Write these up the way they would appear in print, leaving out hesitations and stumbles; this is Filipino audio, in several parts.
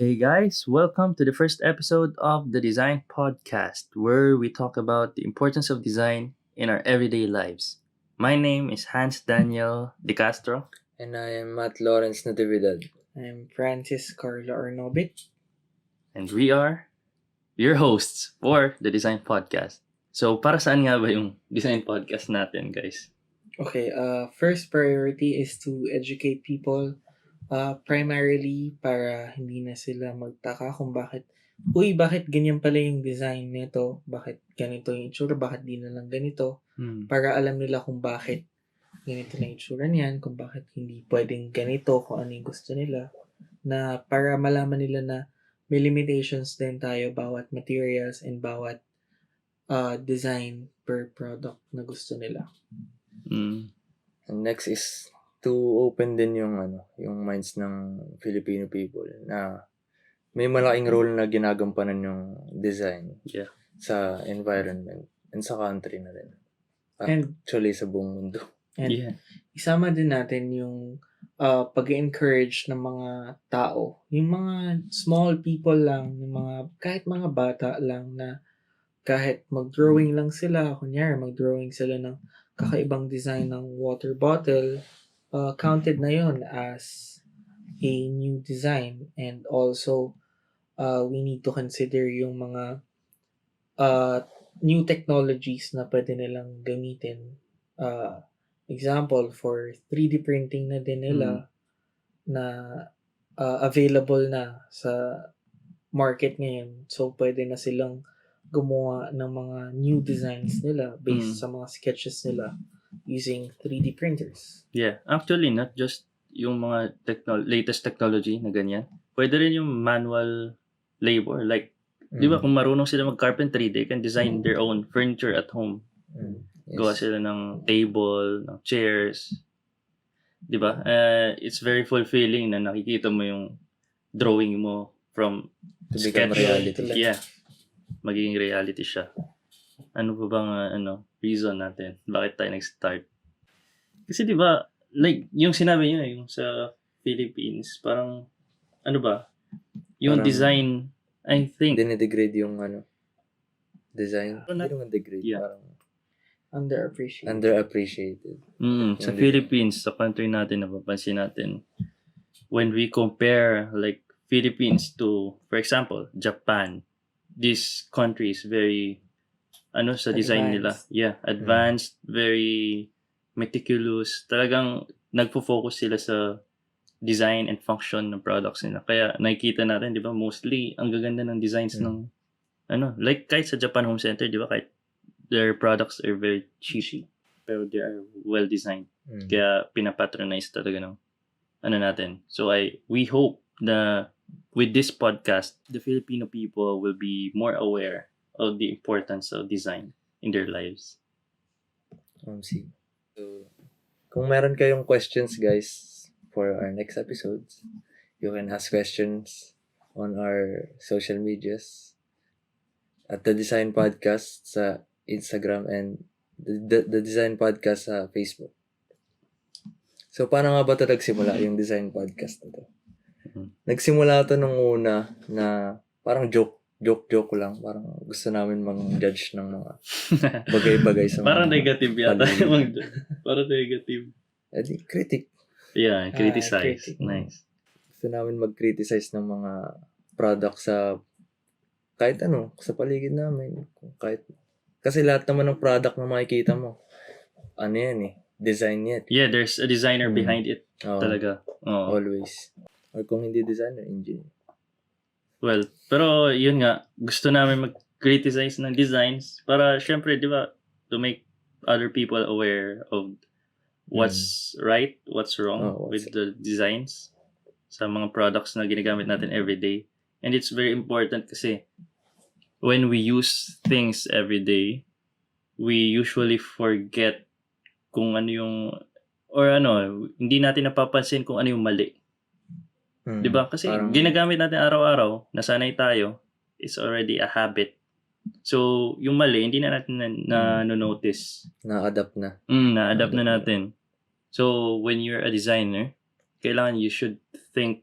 Hey guys, welcome to the first episode of the Design Podcast, where we talk about the importance of design in our everyday lives. My name is Hans Daniel De Castro. And I am Matt Lawrence Natividad. I'm Francis Carlo Arnobit. And we are your hosts for the Design Podcast. So, para saan nga ba yung Design Podcast natin, guys? Okay, first priority is to educate people primarily para hindi na sila magtaka kung bakit ganyan pala yung design nito, bakit ganito yung itsura, bakit di na lang ganito, para alam nila kung bakit ganito na yung itsura niyan, kung bakit hindi pwedeng ganito, kung ano yung gusto nila, na para malaman nila na may limitations din tayo bawat materials and bawat design per product na gusto nila. And next is to open din yung minds ng Filipino people na may malaking role na ginagampanan yung design sa environment and sa country na rin. Actually, sa buong mundo. And isama din natin yung pag-encourage ng mga tao, yung mga small people lang, yung mga kahit mga bata lang na kahit mag-drawing lang sila, kunyari mag-drawing sila ng kakaibang design ng water bottle, counted na yon as a new design. And also, we need to consider yung mga new technologies na pwede nilang gamitin. Example, for 3D printing na din nila na available na sa market ngayon. So, pwede na silang gumawa ng mga new designs nila based sa mga sketches nila using 3D printers. Yeah, actually not just yung mga latest technology na ganyan. Pwede rin yung manual labor. Like, di ba kung marunong sila mag-carpentry, they can design their own furniture at home. Yes. Gawa sila ng table, ng chairs. Di ba? It's very fulfilling na nakikita mo yung drawing mo from To become reality. Yeah. Magiging reality siya. Ano pa bang reason natin? Bakit tayo nag-start? Kasi di ba, like, yung sinabi niyo, yung sa Philippines, parang, yung Parang design, I think, dinidegrade yung design. Hindi naman degrade. Yeah. Parang Underappreciated. Sa Philippines, sa country natin, napapansin natin, when we compare, like, Philippines to, for example, Japan, this country is very, sa design nila. Yeah, advanced, very meticulous. Talagang nagpo-focus sila sa design and function ng products nila. Kaya nakikita natin, di ba, mostly, ang gaganda ng designs ng, like kahit sa Japan Home Center, di ba, kahit their products are very cheap, pero they are well-designed. Kaya pinapatronize talaga ng natin. So we hope na with this podcast, the Filipino people will be more aware of the importance of design in their lives. See. So, kung meron kayong questions, guys, for our next episodes, you can ask questions on our social medias at the Design Podcast sa Instagram and the Design Podcast sa Facebook. So, paano nga ba ito nagsimula yung Design Podcast na to? Nagsimula ito nung una na parang joke lang. Parang gusto namin mang-judge ng mga bagay-bagay sa mga parang negative yata. Parang negative. Critic. Yeah, criticize. Critic. Nice. Gusto namin mag-criticize ng mga products sa kahit sa paligid namin. Kasi lahat naman ng product na makikita mo, design yan. Yeah, there's a designer behind it. Talaga. Always. Or kung hindi designer, engineer. Well, pero yun nga, gusto namin mag-criticize ng designs para syempre, di ba, to make other people aware of what's right, what's wrong with the designs sa mga products na ginagamit natin every day. And it's very important kasi when we use things every day, we usually forget kung ano yung, or hindi natin napapansin kung ano yung mali. Diba? Kasi ginagamit natin araw-araw, nasanay tayo, it's already a habit. So, yung mali, hindi na natin na-notice. Na-adapt na. Na-adapt na natin. So, when you're a designer, kailangan you should think,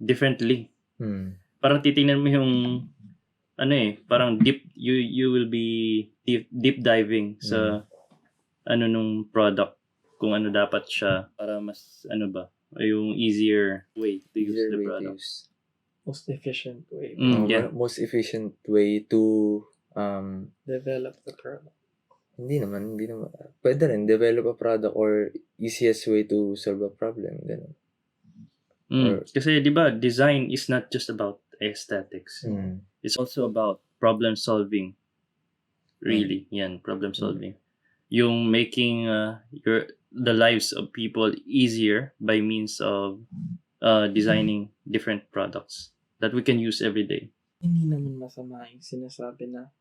differently. Hmm. Parang titingnan mo yung parang you will be deep diving sa nung product, kung ano dapat siya para mas yung easier way to use Easier the way to product. use. Most efficient way Yeah. Most efficient way to develop the product. hindi naman. Pwede rin, develop a product or easiest way to solve a problem. Ganun. Kasi di ba, design is not just about aesthetics. It's also about problem solving. Really, yan, problem solving. Yung making the lives of people easier by means of designing different products that we can use every day. Hindi naman masama yung sinasabi na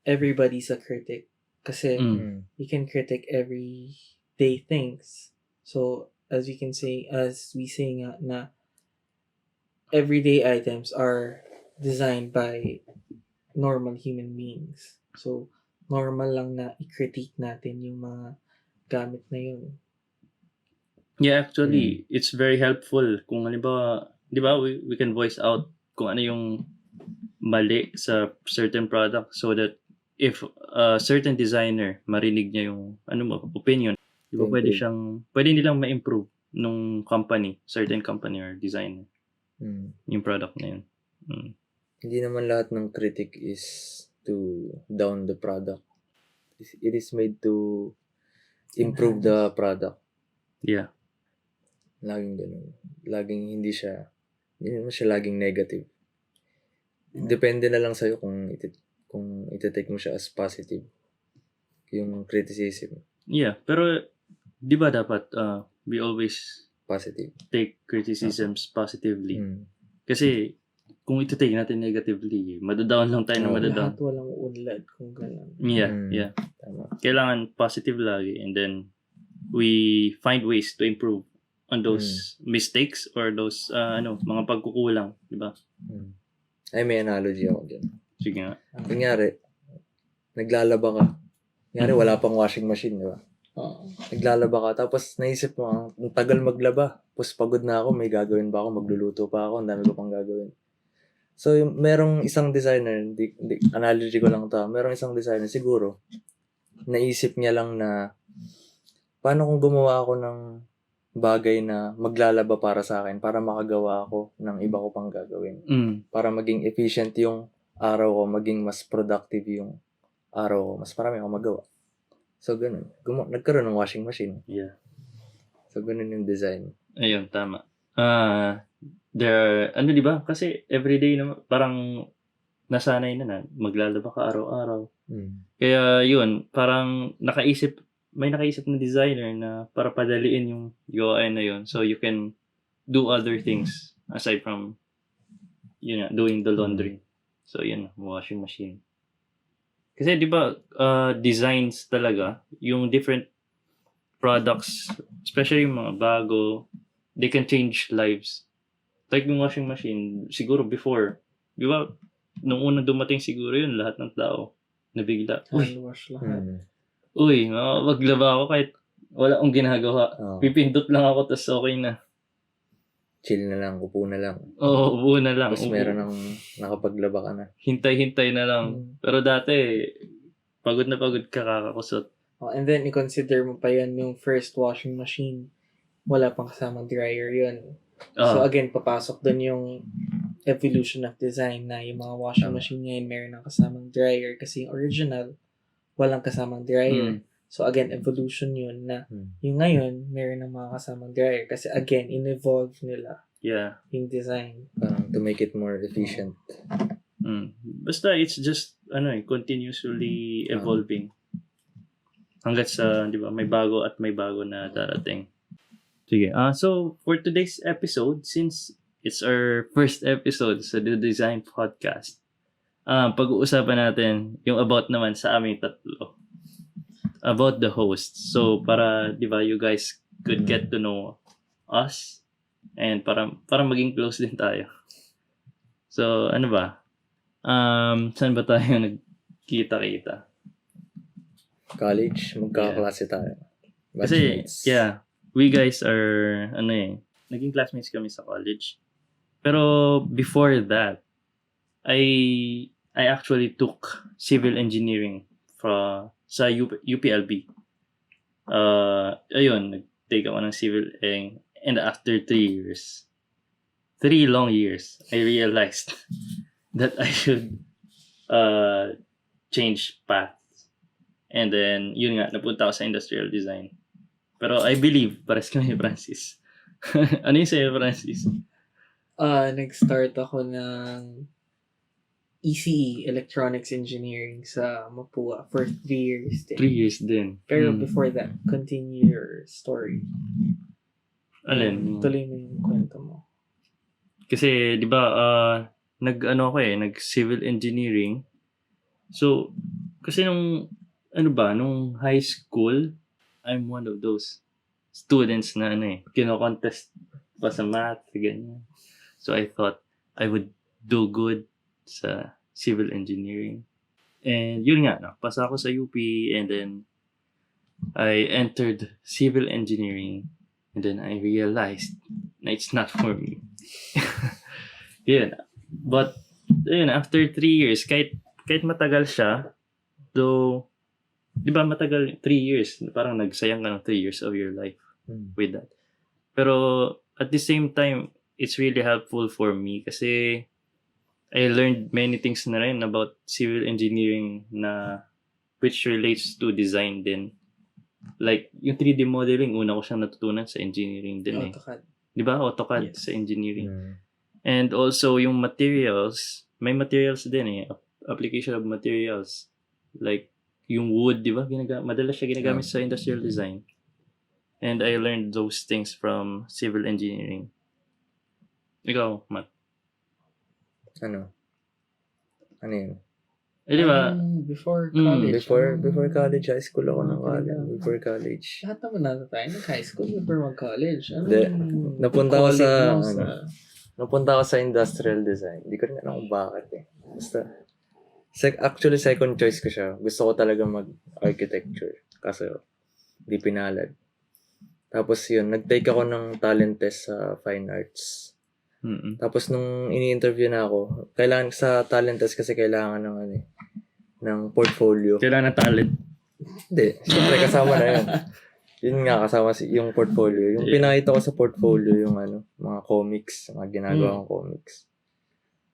everybody's a critic. Kasi you can critic everyday things. So, as we say nga na everyday items are designed by normal human beings. So, normal lang na i-critique natin yung mga gamit na yun. Yeah, actually, it's very helpful kung halimbawa, di ba, we can voice out kung ano yung mali sa certain product so that if a certain designer marinig niya yung opinion, di ba pwede nilang ma-improve nung certain company or designer yung product na yun. Hindi naman lahat ng critic is to down the product. It is made to improve the product. Yeah. Laging ganun. Hindi naman siya laging negative. Depende na lang sa'yo kung iti-take mo siya as positive. Yung criticism. Yeah, pero di ba dapat we always Positive. take criticisms positively? Kasi kung iti-take natin negatively, madadown lang tayo na madadown. Lahat walang unlad kung gano'n. Yeah. Tama. Kailangan positive lagi, and then we find ways to improve on those mistakes or those mga pagkukulang, di ba? Ay, may analogy ako dyan. Sige nga. Kunyari, naglalaba ka. Kunyari, wala pang washing machine, di ba? Naglalaba ka, tapos naisip mo, ang tagal maglaba. Tapos pagod na ako, may gagawin ba ako, magluluto pa ako, ang dami ko pang gagawin. So, merong isang designer, analogy ko lang ito, merong isang designer, siguro, naisip niya lang na, paano kung gumawa ako ng bagay na maglalaba para sa akin, para makagawa ako ng iba ko pang gagawin. Para maging efficient yung araw ko, maging mas productive yung araw ko, mas marami akong magawa. So, ganun. Nagkaroon ng washing machine. Yeah. So, ganun yung design. Ayun, tama. Di ba? Kasi everyday naman, parang nasanay na maglalaba ka araw-araw. Kaya yun, parang may nakaisip na designer na para padaliin yung gawain na yun, so you can do other things aside from doing the laundry. So yun, washing machine. Kasi di ba designs talaga, yung different products, especially yung mga bago, they can change lives. Like yung washing machine, siguro before, di ba, nung unang dumating siguro yun, lahat ng tao nabigla. Handwash lahat. Uy, maglaba ako kahit wala akong ginagawa. Pipindot lang ako, tas okay na. Chill na lang, upo na lang. Oo, upo na lang. Tapos meron ng nakapaglaba ka na. Hintay-hintay na lang. Pero dati, pagod na pagod ka kakakusot. And then, i-consider mo pa yan yung first washing machine. Wala pang kasamang dryer yun. So again, papasok dun yung evolution of design na yung mga washing machine ngayon meron ng kasamang dryer kasi yung original, walang kasamang dryer. So again, evolution yun na yung ngayon, meron ng mga kasamang dryer. Kasi again, in-evolve nila yung design. To make it more efficient. Basta it's just, continuously evolving. Hanggat sa, di ba, may bago na darating. Sige. So, for today's episode, since it's our first episode sa The Design Podcast, pag-uusapan natin yung about naman sa aming tatlo. About the host. So, para, di ba, you guys could get to know us and para maging close din tayo. So, ano ba? Saan ba tayo nagkita-kita? College, magkakaklase tayo. Kasi, we guys are, naging classmates kami sa college. Pero before that, I actually took civil engineering sa UPLB. Ayun, nag-take ako ng civil and after 3 years, 3 long years, I realized that I should change path. And then, yun nga, napunta ako sa industrial design. Pero I believe, pares kami ni Francis. Ano yung sa'yo, Francis? Nag-start ako ng ECE, Electronics Engineering sa Mapua for 3 years din. 3 years din. Pero before that, continue your story. Alin? Tuloy mo yung kwento mo. Kasi, di ba, nag-civil engineering. So, kasi nung high school, I'm one of those students na kino-contest pa sa math, ganyan. So, I thought I would do good sa civil engineering. And yun nga, pasa ako sa UP and then I entered civil engineering and then I realized na it's not for me. Yun. But, yun, after 3 years, kahit matagal siya, though, di ba matagal 3 years, parang nagsayang ka ng 3 years of your life with that. Pero, at the same time, it's really helpful for me kasi I learned many things na rin about civil engineering na which relates to design din. Like, yung 3D modeling, una ko siyang natutunan sa engineering din AutoCAD. Di ba? AutoCAD Yes. sa engineering. And also, yung materials, may materials din application of materials. Like, yung wood, di ba? Madalas siya ginagamit sa industrial design. And I learned those things from civil engineering. Ikaw, Matt? Ano yun? Di ba? Before college. Before college, high school ako ng college. talaga. Before college. Lahat naman natin tayo nag-high school before mag-college. Hindi. Napunta ako calling sa, mo napunta ako sa industrial design. Hindi ko rin alam kung bakit Basta, actually second choice ko siya. Gusto ko talaga mag-architecture. Kaso, di pinalad. Tapos yun, nag-take ako ng talent test sa fine arts. Tapos nung ini-interview na ako, kailangan sa talent test kasi kailangan ng portfolio. Kailangan ng talent. Hindi, syempre kasama na yun. Yun nga, kasama yung portfolio. Yung pinakita ko sa portfolio, yung mga comics, mga ginagawa kong comics.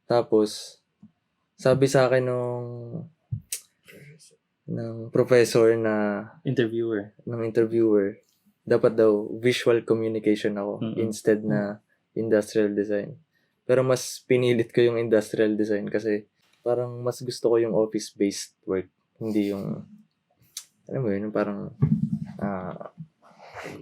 Tapos, sabi sa akin ng professor Interviewer. ng interviewer, dapat daw visual communication ako instead na industrial design. Pero mas pinilit ko yung industrial design kasi parang mas gusto ko yung office-based work. Hindi yung, alam mo yun, parang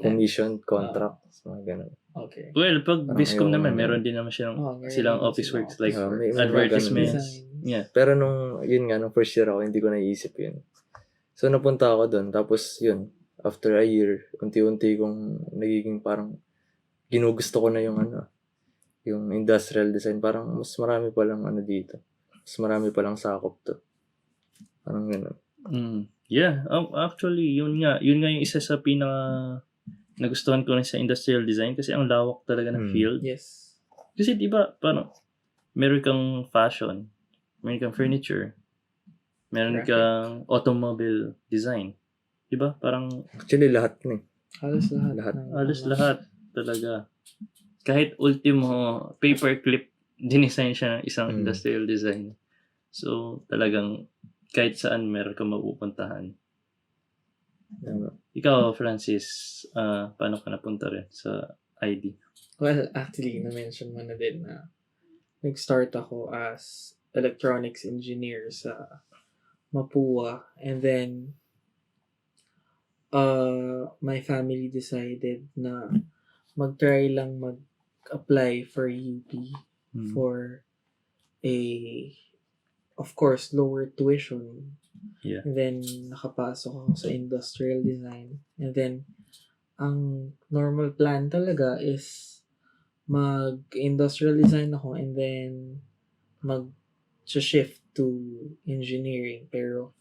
commission, contract, mga ganun. Okay. Well, pag Parang Viscom yung naman, meron din naman silang office silang works like may advertisements. design. Yeah. Pero nung first year ako, hindi ko naisip yun. So, napunta ako doon. Tapos, yun, after a year, unti-unti kong nagiging parang ginugusto ko na yung industrial design. Parang mas marami palang dito. Mas marami palang sakop to. Parang gano'n. Yeah, actually, yun nga yung isa sa pinaka nagustuhan ko rin sa industrial design kasi ang lawak talaga ng field. Yes. Kasi di ba, meron kang fashion, meron kang furniture, meron kang automobile design. Di ba? Parang Actually, lahat na Halos lahat talaga. Kahit ultimo paperclip, dinisign siya ng isang industrial design. So, talagang kahit saan meron kang mapupuntahan. Ikaw, Francis, paano ka napunta rin sa ID? Well, actually, na-mention mo na din na nag-start ako as electronics engineer sa Mapua. And then, my family decided na mag-try lang mag-apply for UP for of course, lower tuition. Yeah. And then, nakapasok ako sa industrial design. And then, ang normal plan talaga is mag-industrial design ako and then mag-shift to engineering. Pero,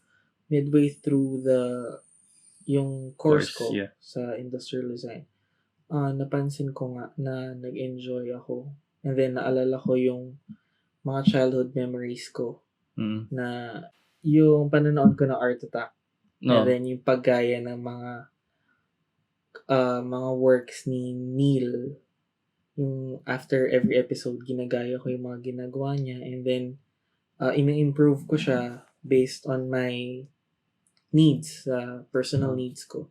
midway through yung course ko yeah. sa industrial design, napansin ko nga na nag-enjoy ako. And then naalala ko yung mga childhood memories ko Mm. na yung panonood ko ng Art Attack. And No. then yung paggaya ng mga works ni Neil. Yung after every episode, ginagaya ko yung mga ginagawa niya. And then, ina-improve ko siya based on my needs, personal needs ko.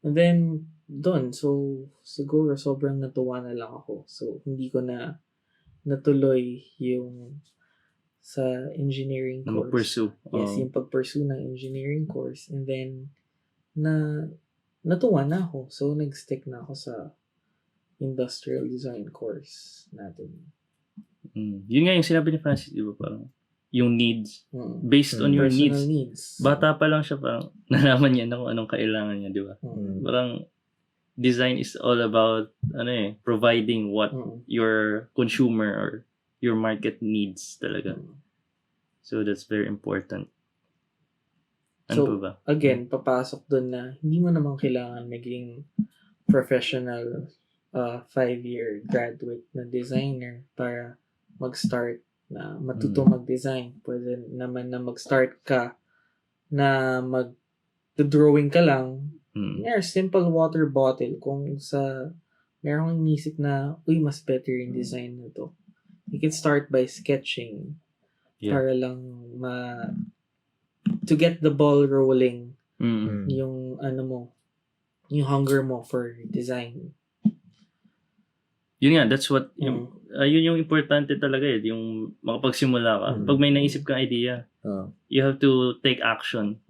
And then, doon, so, siguro sobrang natuwa na lang ako. So, hindi ko na natuloy yung sa engineering Na course. mag-pursue. Yes, yung pag-pursue ng engineering course. And then, natuwa na ako. So, nag-stick na ako sa industrial design course natin. Yun nga yung sinabi ni Francis, di ba? Parang yung needs. Based on your Personal needs. Bata pa lang siya, parang nalaman niya na kung anong kailangan niya, di ba? Parang design is all about providing what your consumer or your market needs talaga. So that's very important. Ano So, pa ba? Again, papasok doon na hindi mo naman kailangan maging professional 5-year graduate na designer para mag-start na matuto mag-design. Pwede naman na mag-start ka na mag-drawing ka lang. Simple water bottle. Kung meron kang inisip na, mas better yung design na to. You can start by sketching para lang to get the ball rolling yung yung hunger mo for design. Yun nga, that's what yun yung importante talaga yung makapagsimula ka. Pag may naisip kang idea, you have to take action.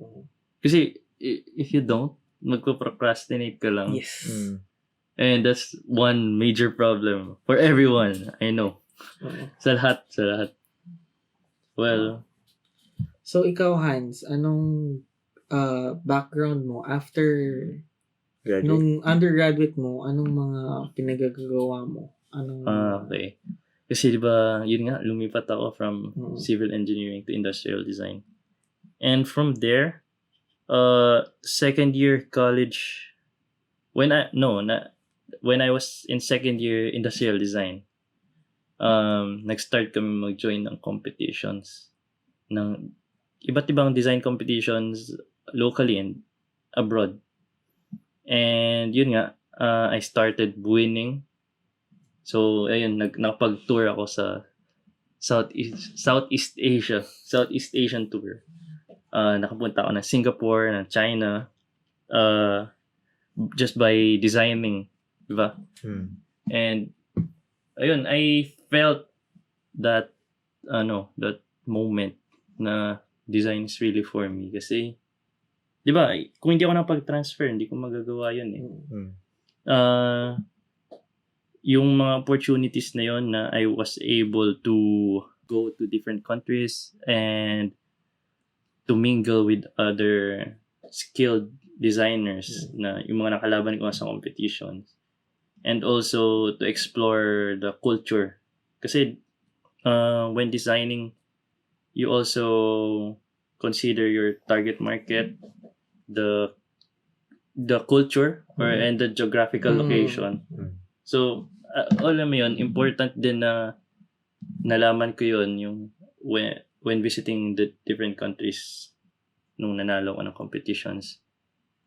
Kasi if you don't, magpo-procrastinate ka lang. Yes. And that's one major problem for everyone. I know. Sa lahat. Well, so ikaw, Hans, anong background mo after nung undergraduate mo, anong mga pinagagawa mo? Okay. Kasi diba, yun nga, lumipat ako from civil engineering to industrial design. And from there, second year college, when I was in second year industrial design, nag-start kami mag-join ng competitions ng iba't ibang design competitions locally and abroad. And yun nga, I started winning. So, ayun, nakapag-tour ako sa Southeast Asian tour. Nakapunta ako ng Singapore, ng China, just by designing, diba? And, ayun, I felt that moment na design is really for me. Kasi, di ba, kung hindi ako napag-transfer, hindi ko magagawa yun eh. Yung mga opportunities na yun na I was able to go to different countries and to mingle with other skilled designers na yung mga nakalaban ko sa competitions. And also to explore the culture. Kasi when designing, you also consider your target market, the culture and the geographical location. So, alam mo yun, important din na nalaman ko yun yung when visiting the different countries nung nanalo ko ng competitions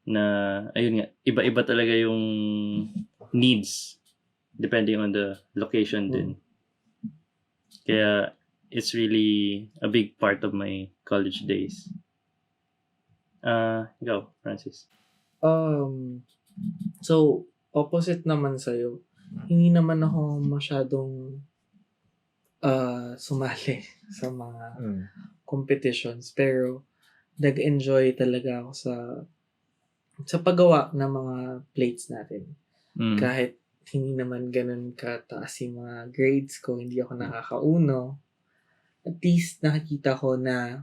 na, ayun nga, iba-iba talaga yung needs depending on the location din. Kaya, it's really a big part of my college days. Ikaw, Francis. So, opposite naman sa'yo. Hindi naman ako masyadong sumali sa mga competitions. Pero, nag-enjoy talaga ako sa paggawa ng mga plates natin. Kahit hindi naman ganun kataas yung mga grades ko, hindi ako nakakauno. At least nakikita ko na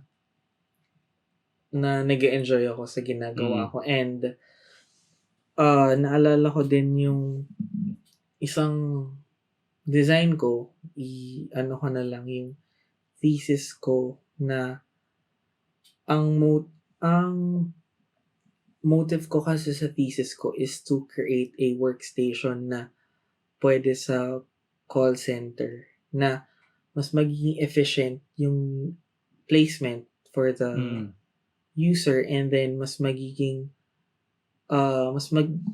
nag-enjoy ako sa ginagawa ko. And naalala ko din yung isang design ko, ko na lang yung thesis ko na ang motive ko kasi sa thesis ko is to create a workstation na pwede sa call center na mas magiging efficient yung placement for the user, and then mas magiging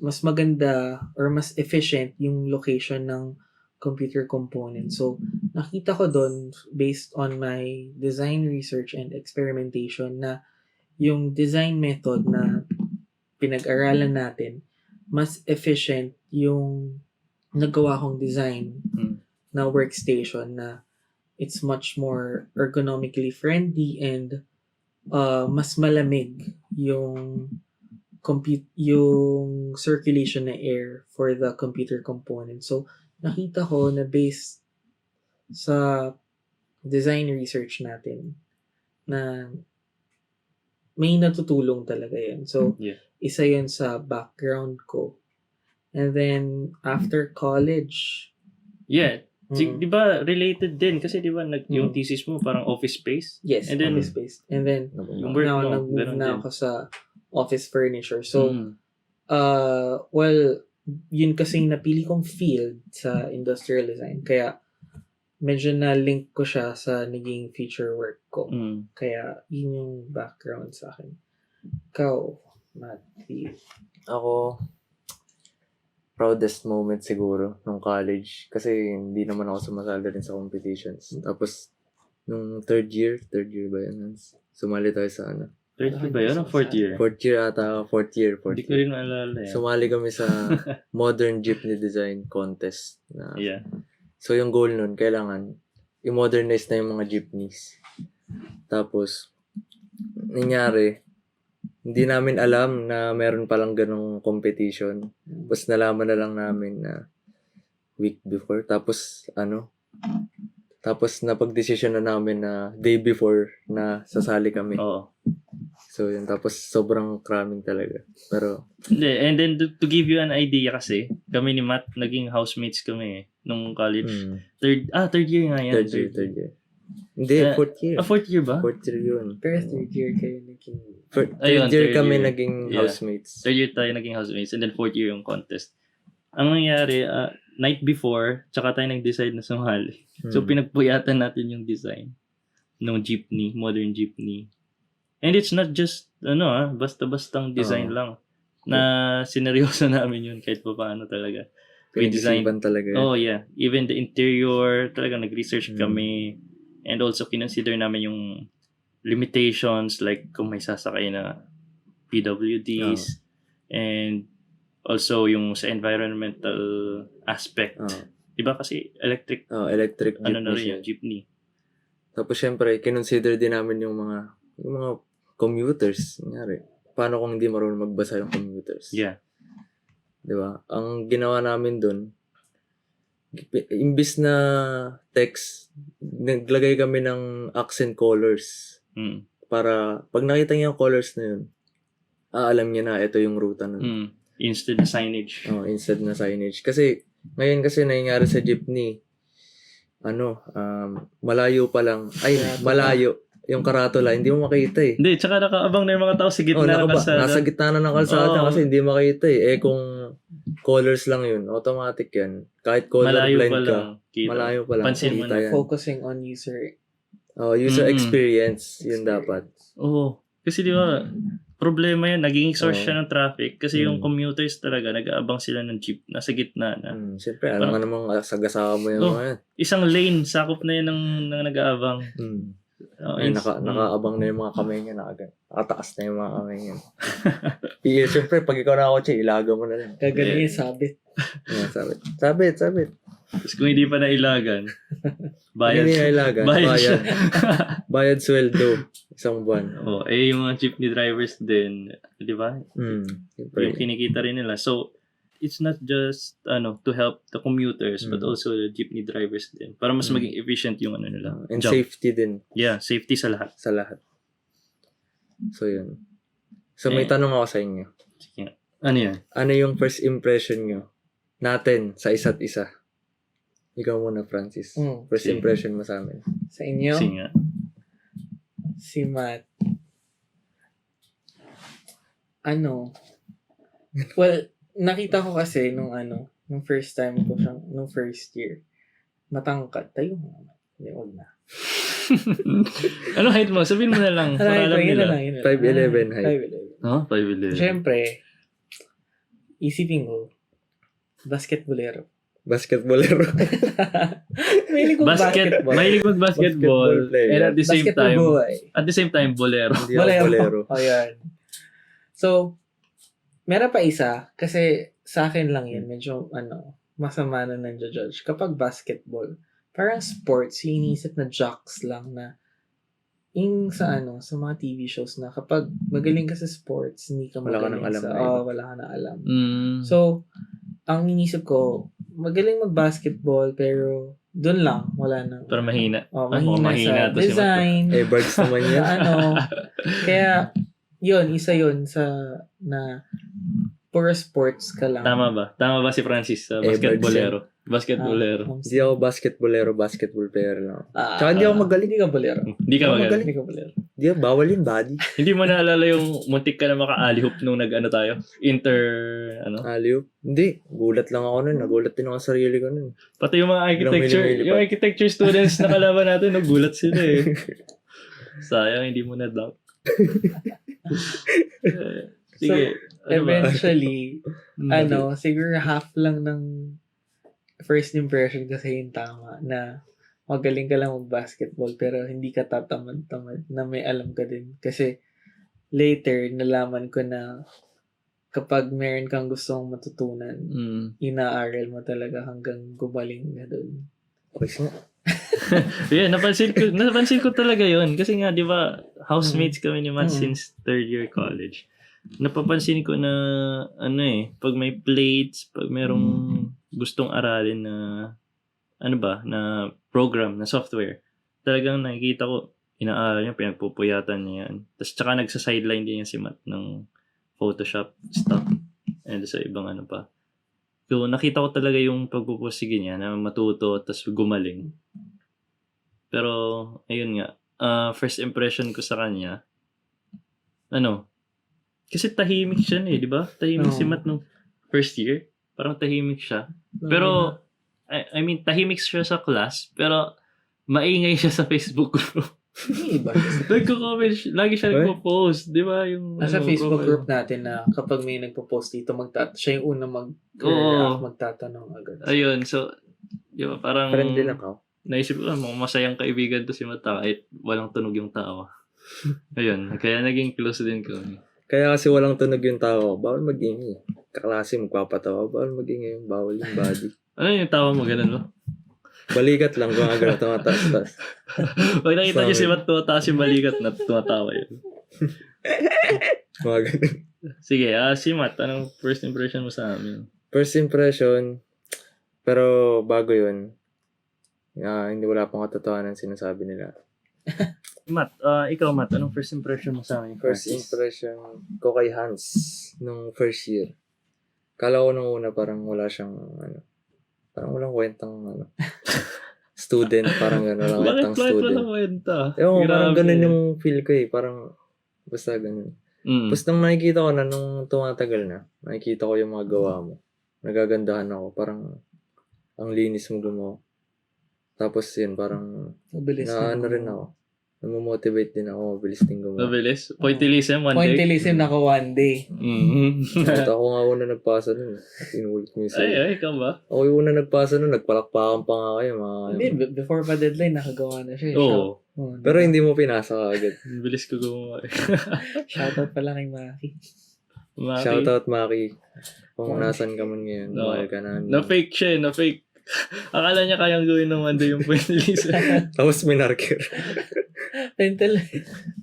mas maganda or mas efficient yung location ng computer component. So, nakita ko doon, based on my design research and experimentation, na yung design method na pinag-aralan natin, mas efficient yung nagawa kong design na workstation, na it's much more ergonomically friendly, and mas malamig yung yung circulation na air for the computer component. So, nakita ko na based sa design research natin na may natutulong talaga yun. So, isa yun sa background ko. And then, after college, di ba related din? Kasi di ba yung thesis mo parang office space? Yes, and then, office space. And then, yung work mo, nag-move na ako sa office furniture. So, well, yun kasing napili kong field sa industrial design. Kaya, medyo na-link ko siya sa naging future work ko. Kaya, yun yung background sa akin. Ikaw, Matthew. Ako, proudest moment siguro nung college. Kasi hindi naman ako sumasali rin sa competitions. Tapos, nung third year ba yun? Sumali tayo sa Third year ba yun o fourth year? Fourth year ata. Fourth year. Hindi ko rin maalala. Sumali kami sa Modern Jeepney Design Contest. So, yung goal nun, kailangan i-modernize na yung mga jeepneys. Tapos, nangyari, hindi namin alam na meron palang ganong competition. Tapos, nalaman na lang namin na week before. Tapos, napag-decision na namin na day before na sasali kami. Oo. So, yun. Tapos, sobrang cramming talaga. Pero, and then to give you an idea kasi, kami ni Matt, naging housemates kami nung college. Third year nga yan. Third year. Hindi, fourth year. Fourth year ba? Fourth year yun. Pero third year kayo naging... Third year kami naging housemates. Third year tayo naging housemates, and then fourth year yung contest. Ang nangyari, night before, tsaka tayo nag-decide na sumali. So, pinagpuyatan natin yung design ng jeepney, modern jeepney. And it's not just, basta-bastang design lang. Na sineryoso namin yun kahit pa paano talaga. We design talaga. Oh, yeah. Even the interior, talaga nag-research kami. And also, kinonsider namin yung limitations, like kung may sasakay na PWDs. And also, yung sa environmental aspect. Diba kasi electric electric na rin yung jeepney. Tapos, syempre, kinonsider din namin yung mga commuters. Nangyari, paano kung hindi marunong magbasa yung commuters? Yeah. Diba? Ang ginawa namin dun, imbis na text, naglagay kami ng accent colors. Para, pag nakita niya yung colors na yun, alam niya na ito yung ruta nun. Instead na signage. Instead na signage. Kasi, ngayon kasi nangyayari sa jeepney, malayo pa lang. Malayo. Yung karatula, hindi mo makita eh. Hindi, tsaka nakaabang na yung mga tao sa gitna ng kalsada. Nasa gitna na ng kalsada kasi hindi makita eh. Kung colors lang yun, automatic yan. Kahit colorblind ka, malayo pa lang. Pansin mo na. Focusing on user experience, yun dapat. Kasi di ba, problema yan, naging source siya ng traffic kasi yung commuters talaga, nag-aabang sila ng jeep, nasa gitna na. Siyempre, alam nga namang sagasama mo yung mga yan. Isang lane, sakop na yan ng nag-aabang. Nakaabang na yung mga kamay niya, nakataas na yung mga kamay niya. Siyempre, pag ikaw nakakotse, ilaga mo na rin. Gagano yung sabit. Sabit. Tapos kung hindi pa nailagan, bayad. Hindi nailagan, bayad sweldo, isang buwan. Yung mga jeepney drivers din, di ba? Yung kinikita rin nila. So, it's not just to help the commuters but also the jeepney drivers din para mas maging efficient yung nila. And job. Safety din. Yeah, safety sa lahat. So yun. So may tanong ako sa inyo. Sige. Ano yan? Ano yung first impression nyo natin sa isa't isa? Ikaw muna, Francis. First impression mo sa amin. Sa inyo? Sige nga. Si Matt. Well, nakita ko kasi nung first time ko siyang, nung first year, matangkad. Tayo mo. Hindi, wag na. Ano height mo? Sabihin mo na lang. Para alam Yun nila. na lang, yun na lang. 5'11" height. 5'11". Oh, 5'11". Siyempre, isipin ko, basketballero. Basketballero. Mahilig kong basketball. Mahilig mag-basketball. Basketball player. And at the same time, bolero. Hindi ako bolero. Ayan. So, meron pa isa, kasi sa akin lang yan, medyo, masama na nandiyo-judge. Kapag basketball, parang sports, iniisip na jocks lang na, yung sa sa mga TV shows na kapag magaling ka sa sports, hindi ka Wala ka magaling nang alam sa, na iba. wala ka nang alam. So, So, ang inisip ko, magaling mag-basketball, pero doon lang, wala nang. pero mahina. Mahina sa to si design. Birds naman yan. Kaya, isa yun sa, na, puro sports ka lang. Tama ba? Tama ba si Francis sa basketballero? Basketballero. Hindi ako basketballero, basketball player lang. Tsaka hindi ako magaling. Hindi ka bolero. Hindi ka magaling. Hindi ka bolero. Hindi ako, bawal yung body. Hindi mo naalala yung muntik ka na maka-alley-hoop nung tayo? Alley-oop? Hindi. Gulat lang ako nun. Nagulat din ako sa sarili ko nun. Pati yung mga Mili-mili yung architecture students na kalaban natin, nagulat sila eh. Sayang, hindi mo na-dunk. Sige. Eventually, siguro half lang ng first impression kasi yung tama na magaling ka lang mag-basketball pero hindi ka tatamad-tamad na may alam ka din. Kasi later, nalaman ko na kapag meron kang gustong matutunan, inaaral mo talaga hanggang gumaling na doon. Okay nga. Yeah, napansin ko talaga yun. Kasi nga, di ba, housemates kami ni Matt since third year college. Napapansin ko na, pag may plates, pag merong gustong aralin na, na program, na software, talagang nakikita ko, inaaral niya, pinagpupuyatan niya yan. Tapos tsaka nagsa-sideline din yan si Matt ng Photoshop stuff. And sa ibang pa. So, nakita ko talaga yung pagpupusige niya na matuto, tapos gumaling. Pero, ayun nga, first impression ko sa kanya, kasi tahimik siya di ba? Tahimik si Matt nung first year. Parang tahimik siya. Pero, I mean, tahimik siya sa class, pero maingay siya sa Facebook group. Iba. Nagko-comment, lagi siya nagpo-post, di ba? Yung, nasa Facebook group natin na kapag may nagpo-post dito, siya yung una magtatanong agad. Ayun, so, di ba, parang, Friend din ako. Naisip ko, masayang kaibigan to si Mata kahit walang tunog yung tao. Ayun, kaya naging close din ko. Kaya kasi walang tunog yung tao, bawal mag-ingay. Kaklase magpapatawa, bawal mag-ingay, bawal yung body. Ano yung tawa mo, ganun ba? Balikat lang kung agad tumataas-taas. Pag nakita niyo si Matt tumataas yung balikat na tumatawa yun. Mga ganun. Sige, si Matt, anong first impression mo sa amin? First impression, pero bago yun, hindi wala pang katotohanan sinasabi nila. Matt, ikaw Matt, anong first impression mo sa amin? First impression ko kay Hans nung first year. Kala ko nung una parang wala siyang parang walang kwentang student, parang gano'n, walang kwentang student. Bakit walang kwenta? Ewan, parang ganun yung feel ko parang basta ganun. Tapos nung nakikita ko na, nung tumatagal na, nakikita ko yung mga gawa mo. Nagagandahan ako, parang ang linis mo gumawa. Tapos yun, parang rin ako. Namomotivate din ako, mabilis din gumawa. Mabilis? Pointillism one day? Pointillism na ako one day. At ako nga una nagpasa nun. Inulit mo yung sa'yo. Ay, ikaw ba? Ako yung una nagpasa nun, nagpalakpakan pa nga kayo. Hindi, before pa deadline, nakagawa na siya. Oo. Pero hindi mo pinasa agad. Mabilis ko gumawa. Shoutout pala kay Maki. Shoutout Maki. Kung nasan ka man ngayon, mahal ka namin. Na-fake siya, na-fake. Akala niya kayang gawin ng one day yung pointillism. Tapos may marker.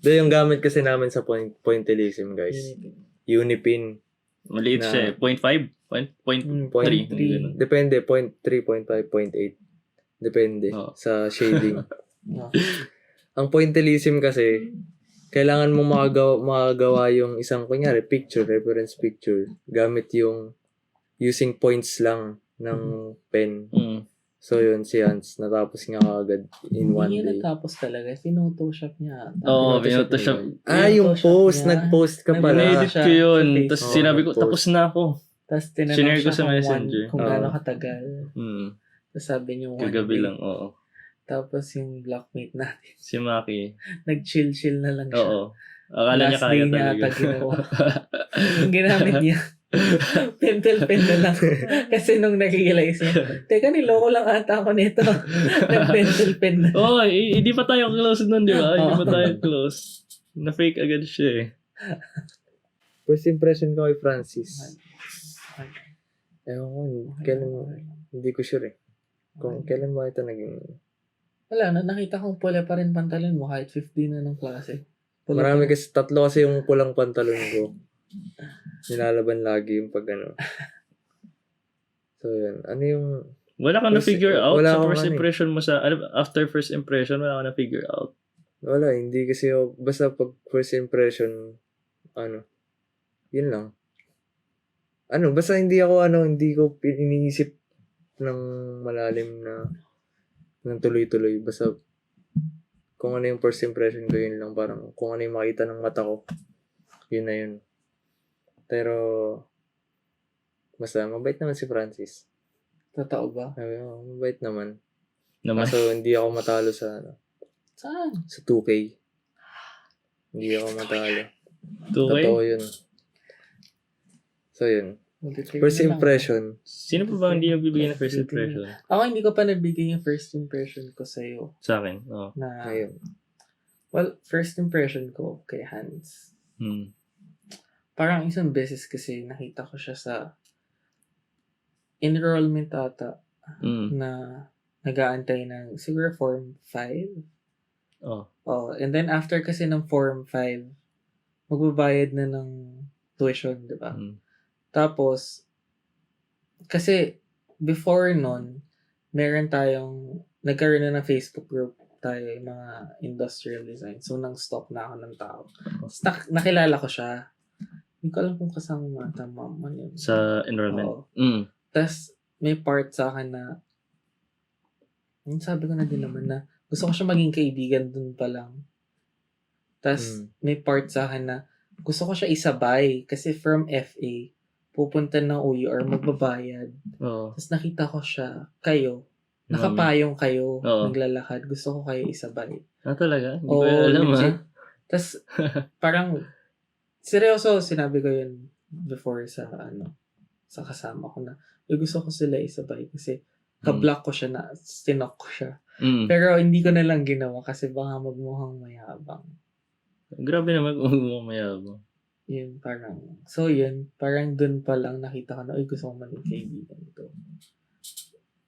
Yung gamit kasi namin sa pointillism, guys. Unipin. Maliit siya 0.5? 0.3? Depende, 0.3, 0.5, 0.8. Depende sa shading. Ang pointillism kasi, kailangan mo makagawa yung isang, kunyari, reference picture, gamit yung using points lang ng pen. So yun, si Hans, natapos nga agad in one day. Hindi natapos talaga. Pinotoshop niya. Oo, pinotoshop. Yung post. Nag-post ka pala. Na-edit ko yun. Tapos sinabi ko, tapos na ako. Tapos tinanong Sinare ko siya sa Messenger. kung gaano katagal. Sabi niyo one Kagabi day. lang, oo. Tapos yung blockmate natin, Si Maki, nag-chill-chill na lang siya. oo. Akala niya Last kaya day niya talaga. ata ginawa. Yung ginamit niya, pentel pen na lang. Kasi nung na-realize niya, teka, niloko lang ata ako nito. Nag-pentel pen na. Oo, hindi pa tayo close nun, di ba? Hindi pa Oo. tayo close. Na-fake agad siya eh. First impression ko kay Francis. Ewan ko, kailan, hindi ko sure eh. Kung kailan ba ito naging... Wala na, nakita kong pula pa rin pantalon mo kahit 15 na ng klase. Pula Marami pa rin. kasi, tatlo kasi yung pulang pantalon ko. Nilalaban lagi yung pag ano. So yun, ano yung... Wala ka na-figure out wala sa akong first ano eh. impression mo sa... After first impression, wala ka na-figure out. Wala, hindi kasi ako, basta pag first impression, ano, yun lang. Ano, basta hindi ko iniisip ng malalim na ng tuloy-tuloy. Basta kung ano yung first impression ko, yun lang. Parang kung ano yung makita ng mata ko, yun na yun. Pero, basta mabait naman si Francis. Totoo ba? Sabi ko, mabait naman. Naman. Kaso hindi ako matalo sa, Saan? sa 2K. Hindi ako matalo. 2K? Totoo yun. So yun. First impression. Sino pa ba hindi nagbibigay ng first impression? Ako hindi ko pa nabigay yung first impression ko sa'yo. Sa akin, oo. Na, Ayun. well, first impression ko kay Hans. Parang isang beses kasi nakita ko siya sa enrollment ata na nag-aantay ng siguro Form 5. Oh, and then after kasi ng Form 5, magbabayad na ng tuition, di ba? Tapos, kasi before nun, nagkaroon na ng Facebook group tayo, yung mga industrial design. So, nang stop na ako ng tao. Nakilala ko siya. Hindi ko alam kung kasama mo tama man yun. Sa enrollment? Tapos, may part sa akin na, sabi ko na din naman na, gusto ko siya maging kaibigan dun pa lang. Tapos, may part sa akin na, gusto ko siya isabay. Kasi from FA, pupunta ng UR, magbabayad. Tapos nakita ko siya, nakapayong kayo, naglalakad. Gusto ko kayo isabay. Talaga? Hindi ko alam Tapos, parang, seryoso, sinabi ko yun before sa kasama ko na, gusto ko sila isabay kasi ka-block ko siya na, stinok ko siya. Pero hindi ko na lang ginawa kasi baka magmukhang mayabang. Grabe naman kung magmukhang mayabang. Yun, parang dun pa lang nakita ko na, gusto ko maging kaibigan ito.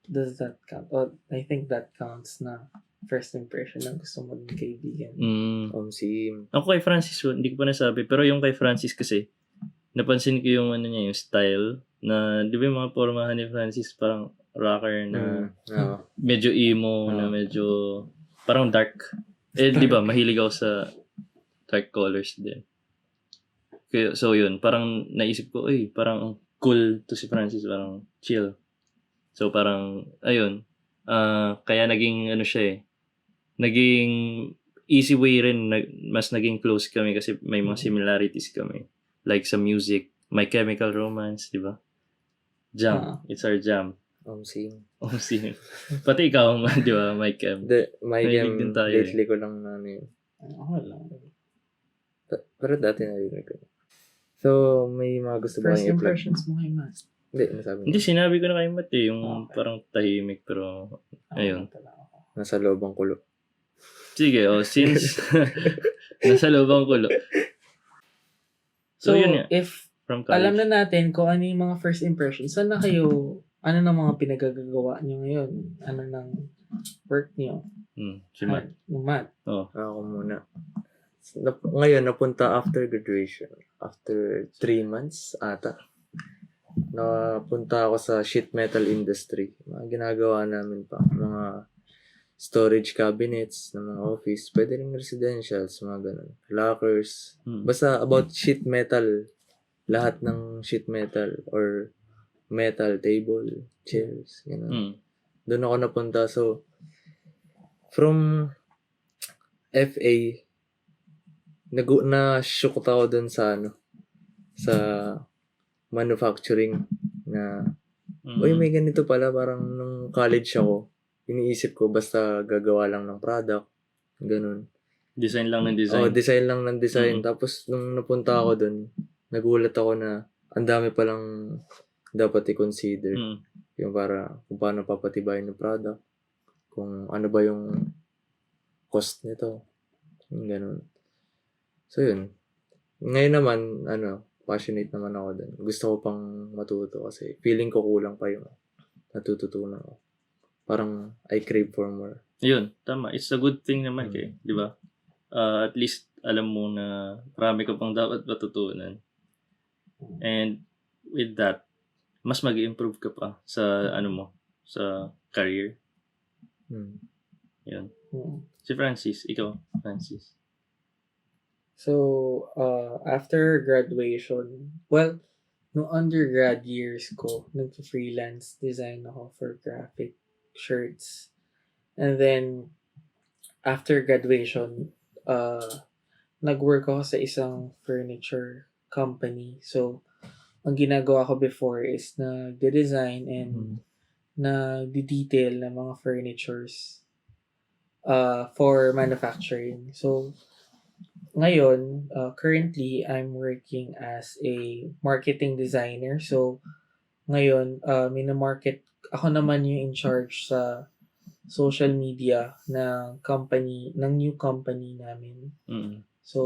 Does that count? Oh, I think that counts na first impression na gusto mo maging kaibigan. Ako kay Francis, hindi ko pa nasabi, pero yung kay Francis kasi, napansin ko yung yung style, na di ba yung mga pormahan ni Francis, parang rocker na medyo emo, na medyo parang dark. Di ba, mahilig ako sa dark colors din. So yun, parang naisip ko, parang cool to si Francis, parang chill. So parang, ayun, kaya naging siya naging easy way rin, mas naging close kami kasi may mga similarities kami. Like sa music, My Chemical Romance, di ba? Jam, it's our jam. Same. Pati ikaw, di ba, My Chem? My Chem, lately ko lang na yun. Ako lang. Pero dati narinig ko. So, may mga gusto ba kayong i-plug? First impressions mo kay Matt? Hindi, sinabi ko na kay Matt yung parang tahimik, pero ayun. Nasa loob ang kulo. Sige, since nasa loob ang kulo. So, yun if alam na natin kung ano yung mga first impressions, saan na kayo, ano na mga pinagagagawa nyo ngayon? Ano ng work nyo? Si Matt. Matt. Ako muna. Ngayon, napunta after graduation. After 3 months ata. Napunta ako sa sheet metal industry. Mga ginagawa namin pa. Mga storage cabinets ng mga office. Pwede rin residentials, mga ganun. Lockers. Basta about sheet metal. Lahat ng sheet metal or metal table, chairs, Doon ako napunta. So, from FA, na-shook ako dun sa sa manufacturing na Uy, may ganito pala, parang nung college ako, iniisip ko basta gagawa lang ng product, ganun. Design lang ng Oh, design. design lang ng design. Mm. Tapos nung napunta ako dun, nagulat ako na ang dami palang dapat i-consider. Mm. Yung kung paano papatibayin yung product, kung ano ba yung cost nito, yung ganun. So yun. Ngayon naman, passionate naman ako dun. Gusto ko pang matuto kasi feeling ko kulang pa yung natututunan ko. Parang I crave for more. Yun, tama. It's a good thing naman kay, di ba? At least alam mo na marami ka pang dapat matutunan. And with that, mas mag-improve ka pa sa sa career. Yun. Si Francis, ikaw, Francis. So, after graduation, well, no undergrad years ko, nag-freelance design ako for graphic shirts. And then, after graduation, nag-work ako sa isang furniture company. So, ang ginagawa ko before is nag-design and nag-detail ng mga furnitures for manufacturing. So, ngayon, currently, I'm working as a marketing designer. So, ngayon, minamarket, ako naman yung in charge sa social media ng new company namin. So,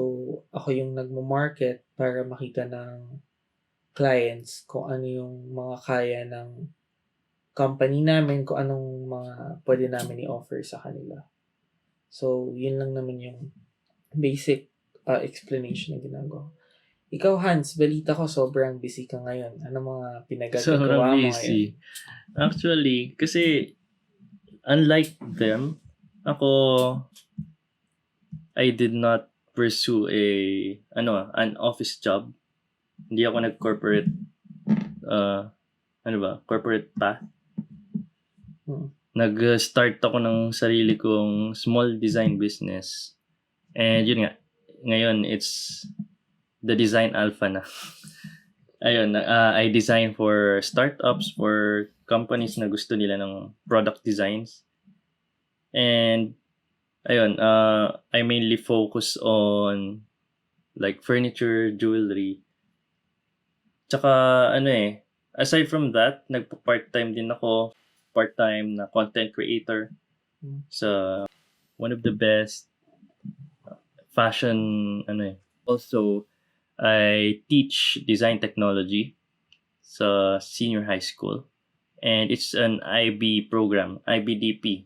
ako yung nagmo-market para makita ng clients kung ano yung mga kaya ng company namin, kung anong mga pwede namin i-offer sa kanila. So, yun lang naman yung basic explanation na ginagawa. Ikaw, Hans, balita ko sobrang busy ka ngayon. Ano mga pinagagawa Sobrang mo busy. ngayon? Actually, kasi unlike them, I did not pursue an office job. Hindi ako nag-corporate, corporate path. Nag-start ako ng sarili kong small design business. And yun nga, ngayon it's the design alpha na. Ayun, I design for startups, for companies na gusto nila ng product designs. And ayun, I mainly focus on like furniture, jewelry. Tsaka aside from that, nagpa-part-time din ako, part-time na content creator sa one of the best fashion Also, I teach design technology sa senior high school. And it's an IB program, IBDP.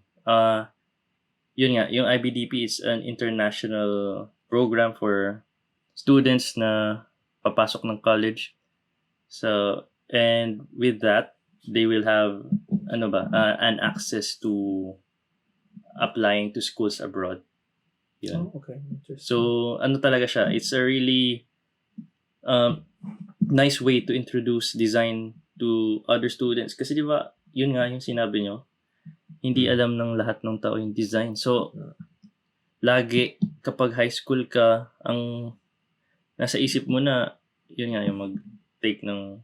Yun nga, yung IBDP is an international program for students na papasok ng college. So, and with that, they will have an access to applying to schools abroad. Yun. Oh, okay. Interesting. So, talaga siya? It's a really nice way to introduce design to other students. Kasi di ba, yun nga yung sinabi nyo, hindi alam ng lahat ng tao yung design. So, lagi kapag high school ka, ang nasa isip mo na, yun nga yung mag-take ng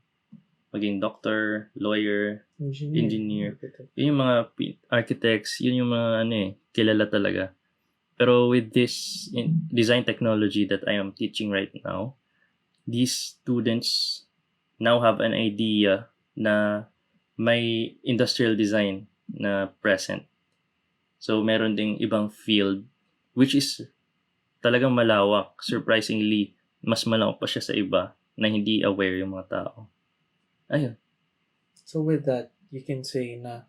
maging doctor, lawyer, engineer. Yun yung mga architects, yun yung mga kilala talaga. Pero with this design technology that I am teaching right now, these students now have an idea na may industrial design na present. So, meron ding ibang field which is talagang malawak. Surprisingly, mas malawak pa siya sa iba na hindi aware yung mga tao. Ayun. So, with that, you can say na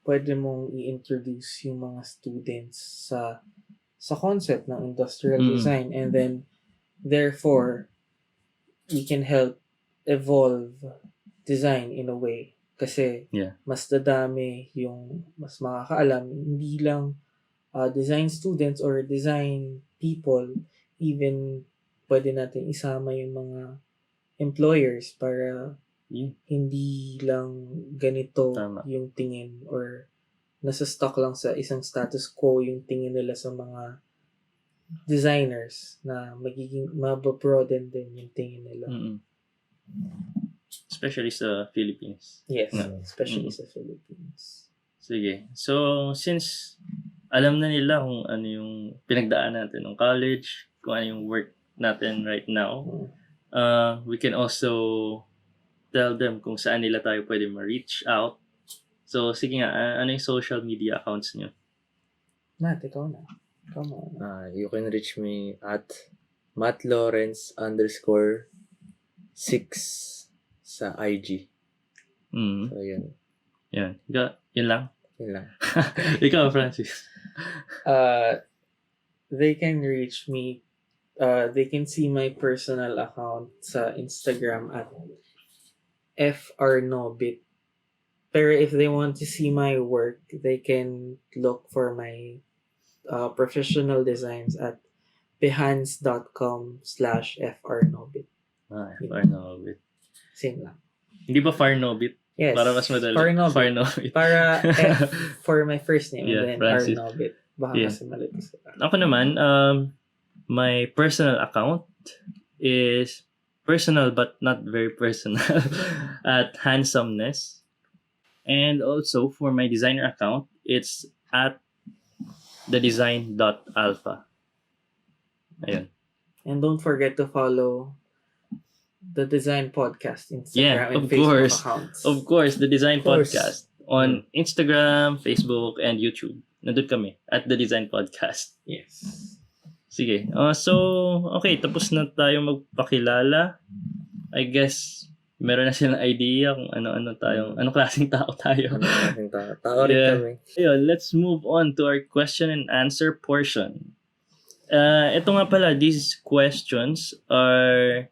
pwede mong i-introduce yung mga students sa concept ng industrial design, and then therefore we can help evolve design in a way kasi mas dadami yung mas makakaalam, hindi lang design students or design people, even pwede natin isama yung mga employers para hindi lang ganito yung tingin or nasa stuck lang sa isang status quo yung tingin nila sa mga designers na magiging mababroaden din yung tingin nila. Especially sa Philippines. Yes, Yeah. especially sa Philippines. Sige. So, since alam na nila kung ano yung pinagdaan natin ng college, kung ano yung work natin right now, we can also tell them kung saan nila tayo pwede ma-reach out. So, sige nga, ano yung social media accounts nyo? Matt, ikaw na. Come on. You can reach me at mattlawrence_6 sa IG. Mm. So, yun. Yan. Yun lang? Yun lang. Ikaw, Francis. They can reach me. They can see my personal account sa Instagram at frnobit. Pero if they want to see my work, they can look for my professional designs at behance.com/frnobit. Farnobit. Same lang. Hindi ba Farnobit? Yes. Para mas madali. Farnobit. Farnobit. Para F for my first name Yeah, and then Francis. Arnobit. Baka Yeah. kasi malito sila. Ako naman, my personal account is personal but not very personal at handsomeness. And also for my designer account, it's at thedesign.alpha. Ayun. And don't forget to follow the Design Podcast Instagram Yeah, and of Facebook course. accounts. Of course, the Design Of course. Podcast on Instagram, Facebook, and YouTube. Nandun kami at the Design Podcast. Yes. Sige. So, okay, tapos na tayo magpakilala. I guess, meron na silang idea kung ano-ano tayong, anong klaseng tao tayo. Tao rin Yeah. kami. Ayun, let's move on to our question and answer portion. Ito nga pala, these questions are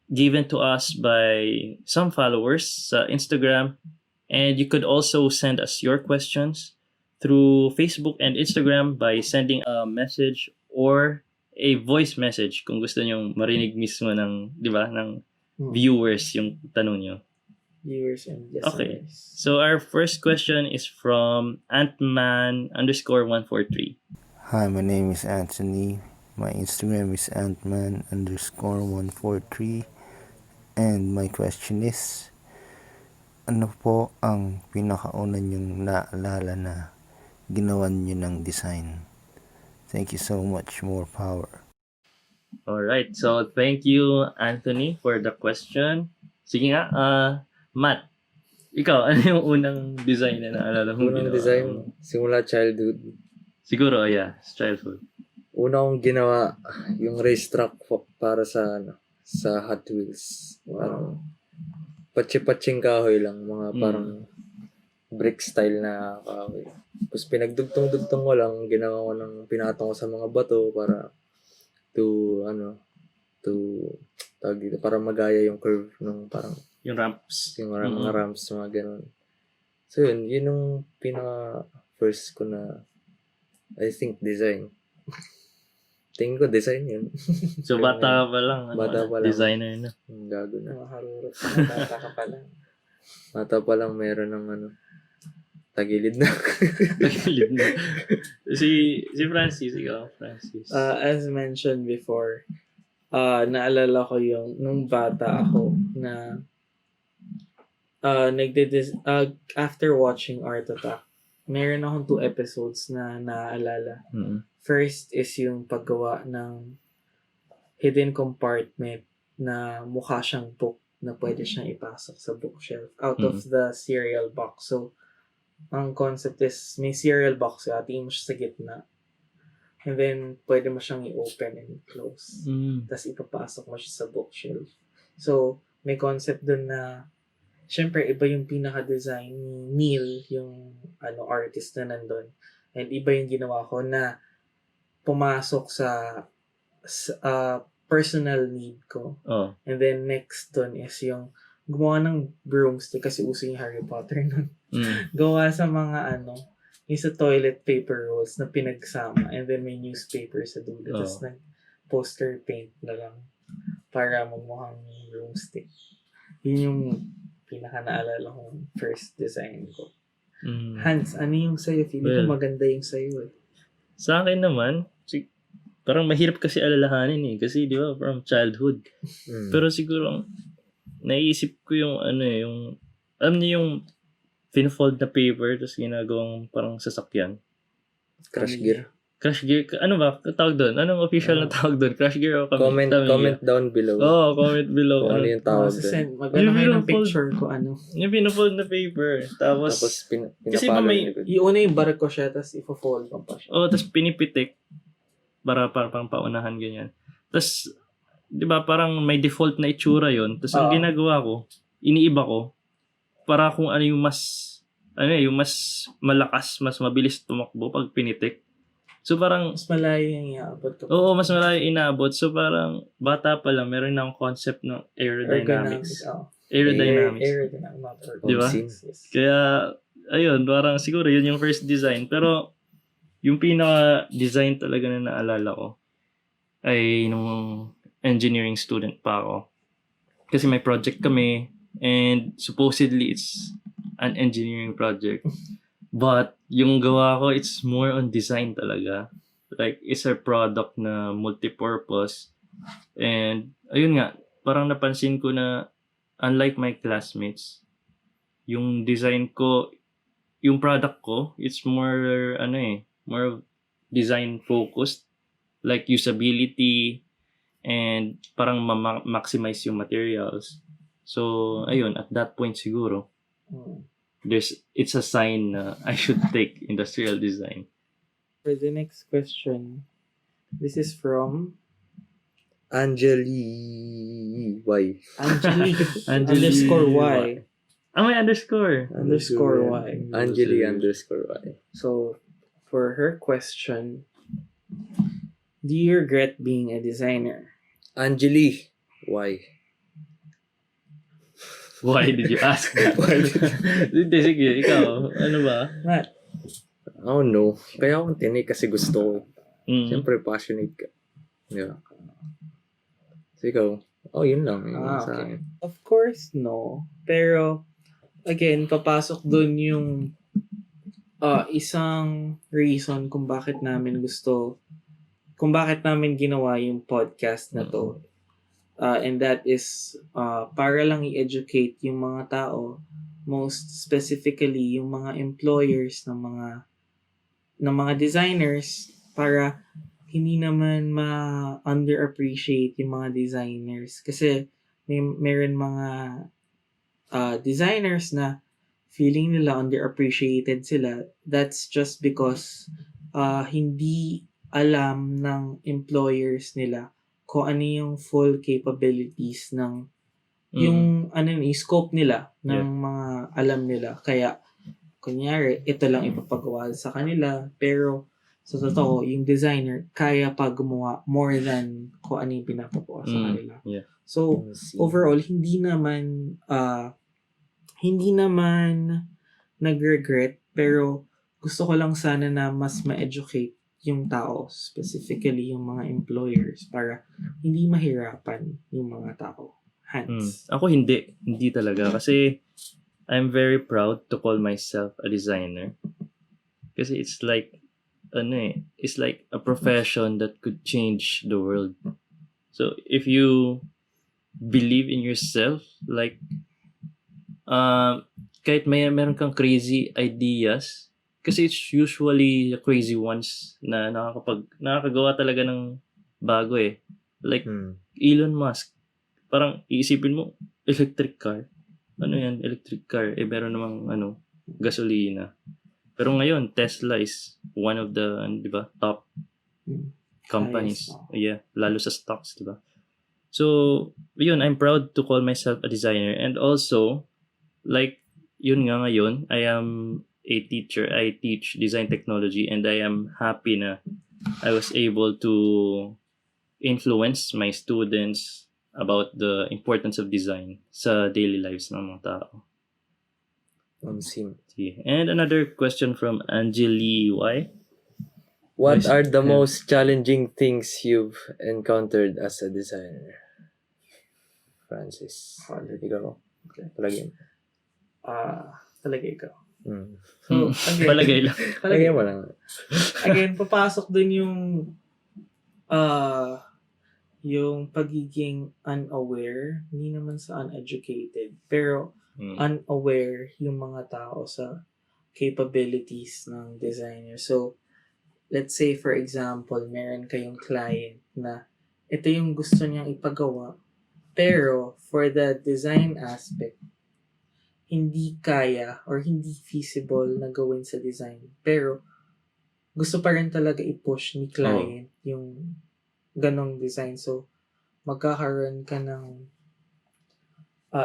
given to us by some followers sa Instagram, and you could also send us your questions through Facebook and Instagram by sending a message or a voice message kung gusto nyong marinig mismo ng, di ba, ng viewers yung tanong nyo. Viewers and listeners. Okay. So our first question is from Antman_143. Hi, my name is Anthony. My Instagram is Antman_143. And my question is, ano po ang pinakauna niyong naalala na ginawan niyo ng design? Thank you so much. More power. Alright, so thank you, Anthony, for the question. Sige nga, Matt, ikaw, ano yung unang design na naalala mo? Unang ginawa design, mo? simula childhood. Siguro, yeah, childhood. Una kong ginawa, yung racetrack para sa Hot Wheels. Parang patsi-patsing kahoy lang. Mga parang brick style na kahoy. Tapos pinagdugtong-dugtong ko lang, ginawa ko ng pinatong ko sa mga bato para tawag dito, para magaya yung curve ng parang Yung ramps. yung mga ramps, mga ganun. So yun yung pinaka first ko na I think design. Tingin ko design yun. So, bata pa lang. Bata pa lang. Designer na. Gago na. Mga harurot na bata ka pa lang. Bata pa lang meron ng tagilid na. Tagilid na. Si Francis, ikaw, Francis. As mentioned before, naalala ko yung nung bata ako na after watching Art Attack, meron akong 2 episodes na naaalala. First is yung paggawa ng hidden compartment na mukha siyang book na pwede siyang ipasok sa bookshelf out of the cereal box. So, ang concept is may cereal box ka, tingin mo siya sa gitna. And then, pwede mo siyang i-open and close. Tapos ipapasok mo siya sa bookshelf. So, may concept dun na syempre, iba yung pinaka-design ni Neil, yung artist na nandun. And iba yung ginawa ko na pumasok sa personal need ko. Oh. And then next dun is yung gumawa ng broomstick kasi uso yung Harry Potter nun. Gawa sa mga yung sa toilet paper rolls na pinagsama and then may newspaper sa dulo. Tapos nag-poster paint na lang para magmukhang broomstick. Yun yung pinaka-naalala kong first design ko. Hans, ano yung sa'yo? Feeling ko maganda yung sa'yo eh. Sa akin naman, parang mahirap kasi alalahanin eh. Kasi di ba, from childhood. Pero siguro, naiisip ko yung yung alam niyo yung pin-fold na paper tapos ginagawang parang sasakyan. Crash Ano gear. Crash gear, ano ba? Tawag doon? Anong official na tawag doon? Crash gear o kami? Comment down below. Comment below. Kung ano yung tawag doon. Send, mag-ano kayo ng picture ko ano. Yung pin-fold na paper. Tapos kasi ba pinapalo may- yung likod. Iuna yung barko siya, tapos ifo-fold mo pa siya. tapos pinipitik para pang paunahan ganyan. Tapos 'di ba parang may default na itsura 'yon. Tapos ang Oo. ginagawa ko, iniiba ko para kung ano yung yung mas malakas, mas mabilis tumakbo pag pinitik. So parang Mas malayo yung iaabot ko. oo, mas malayo inaabot. So parang bata pa lang meron na akong concept ng aerodynamics. Aerodynamics. Aerodynamics. Not Di ba? ergonomics. Yes. Kaya ayun, parang siguro yun yung first design. Pero yung pinaka-design talaga na naalala ko ay nung engineering student pa ako. Kasi may project kami and supposedly it's an engineering project. But yung gawa ko, it's more on design talaga. Like, it's a product na multi-purpose. And ayun nga, parang napansin ko na unlike my classmates, yung design ko, yung product ko, it's more, more design focused. Like usability and parang maximize yung materials. So, ayun, at that point siguro, it's a sign na I should take industrial design. For the next question, this is from Angeli Y. Angeli Angeli underscore Y. May underscore. Underscore Y. Angeli underscore Y. So, for her question, do you regret being a designer? Angeli Y. Why did you ask that? Hindi, sige, ikaw. Ano ba? Matt, Oh no. Kaya akong tinik kasi gusto ko. Mm. Siyempre passionate ka. Yeah. So ikaw, yun lang. Yun Ah, sa okay. akin. of course, no. Pero, again, papasok dun yung isang reason kung bakit namin ginawa yung podcast na to. And that is para lang i-educate yung mga tao, most specifically yung mga employers ng mga designers, para hindi naman ma-underappreciate yung mga designers. Kasi meron mga designers na feeling nila underappreciated sila. That's just because hindi alam ng employers nila kung ano yung full capabilities ng yung scope nila ng mga alam nila. Kaya kunyari ito lang ipapagawa sa kanila, pero sa totoo yung designer kaya pa gumawa more than kung ano yung pinapagawa sa kanila. Yeah. So overall hindi naman nag-regret, pero gusto ko lang sana na mas ma-educate yung tao, specifically yung mga employers, para hindi mahirapan yung mga tao. Hands. Ako hindi talaga kasi I'm very proud to call myself a designer. Kasi it's like it's like a profession that could change the world. So if you believe in yourself, like kahit meron kang crazy ideas, kasi it's usually the crazy ones na nakakagawa talaga ng bago eh. Like Elon Musk, parang iisipin mo, electric car. Ano yan, electric car? Meron namang gasolina. Pero ngayon, Tesla is one of the, di ba, top companies. Yeah, lalo sa stocks, di ba? So, yun, I'm proud to call myself a designer. And also, like, yun nga ngayon, I am a teacher. I teach design technology and I am happy na I was able to influence my students about the importance of design sa daily lives ng mga tao. And another question from Angeli Y. What are the most challenging things you've encountered as a designer? Francis. Ikaw. Palagay. Talaga ikaw. So, again, Palagay lang. Palagay mo lang. Again, papasok dun yung pagiging unaware, hindi naman sa uneducated, pero unaware yung mga tao sa capabilities ng designer. So, let's say for example, meron kayong client na ito yung gusto niyang ipagawa, pero for the design aspect, hindi kaya or hindi feasible na gawin sa design. Pero gusto pa rin talaga i-push ni client yung ganong design. So, magkakaroon ka ng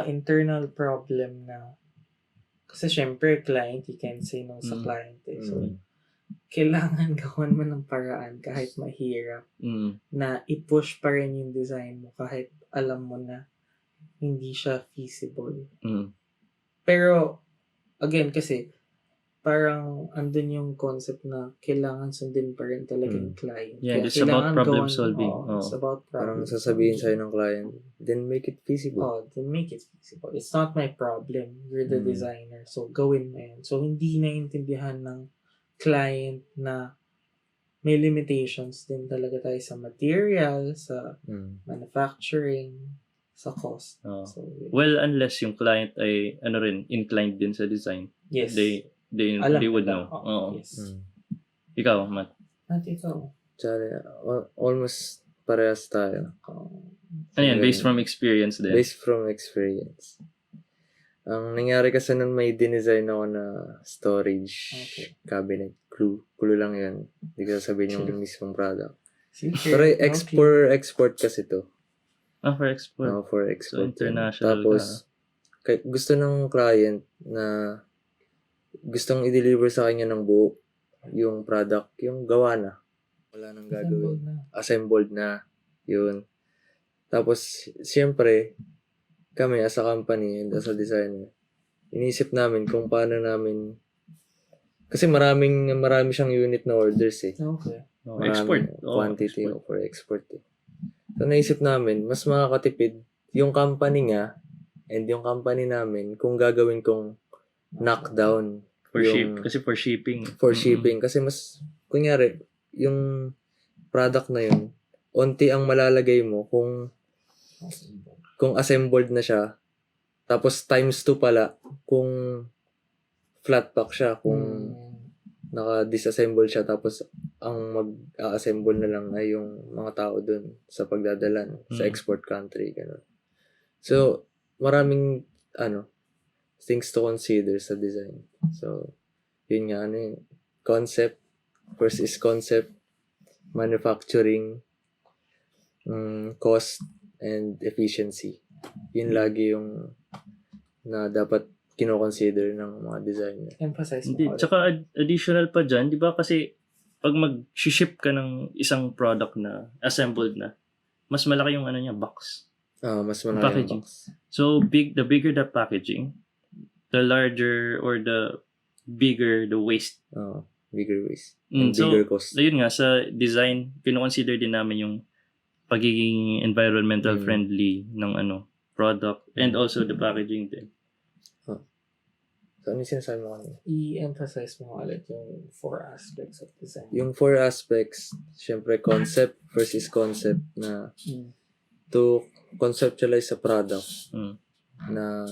internal problem na kasi syempre client, you can't say no sa client eh. So, kailangan gawan mo ng paraan kahit mahirap na i-push pa rin yung design mo kahit alam mo na hindi siya feasible. Pero, again, kasi parang andun yung concept na kailangan sundin pa rin talaga yung client. Yeah, Kaya it's about problem gawan- solving. It's about Parang problem sasabihin solving. sa'yo ng client, then make it feasible. Then make it feasible. It's not my problem. You're the designer. So, gawin mo yan. So, hindi naiintindihan ng client na may limitations din talaga tayo sa material, sa manufacturing, sa cost. So, Well, unless yung client ay inclined din sa design. yes. They would know. Yes. Ikaw, Matt. At ikaw. Tsaka, almost parehas tayo. Ano yan, based from experience din. Based from experience. Ang nangyari kasi nun may dinesign ako na storage cabinet. Clue lang yun. Hindi ko sasabihin yung mismong product. Pero export kasi to. For export. For export. So, international Tapos, gusto ng client na gustong i-deliver sa kanya ng buo yung product, yung gawa na. Wala nang gagawin. Assembled na. Yun. Tapos, siyempre, kami as a company and as a designer, inisip namin kung paano namin, kasi marami siyang unit na orders eh. Okay. Export. Quantity for export eh. So, naisip namin, mas makakatipid yung company nga and yung company namin kung gagawin kong knockdown. Kasi for shipping. For shipping. Kasi mas, kunyari, yung product na yun, onti ang malalagay mo kung assembled na siya. Tapos times 2 pala kung flat pack siya, kung naka-disassemble siya, tapos ang mag-assemble na lang ay yung mga tao dun sa pagdadalan sa export country. Ganun. So, maraming things to consider sa design. So, yun nga, concept, first is concept, manufacturing, cost, and efficiency. Yun lagi yung na dapat kino-consider ng mga designer. Emphasize mo. Hindi, tsaka additional pa dyan, di ba kasi pag mag-ship ka ng isang product na assembled na, mas malaki yung box. Mas malaki packaging. yung box. So, the bigger the packaging, the larger or the bigger the waste. Bigger waste. And bigger cost. Ayun nga, sa design, kino-consider din namin yung pagiging environmental friendly ng product and also the packaging din. So, ano yung sinasabi mo kanina? I-emphasize mo ulit yung 4 aspects of design. Yung 4 aspects, syempre concept, first is concept na to conceptualize a product na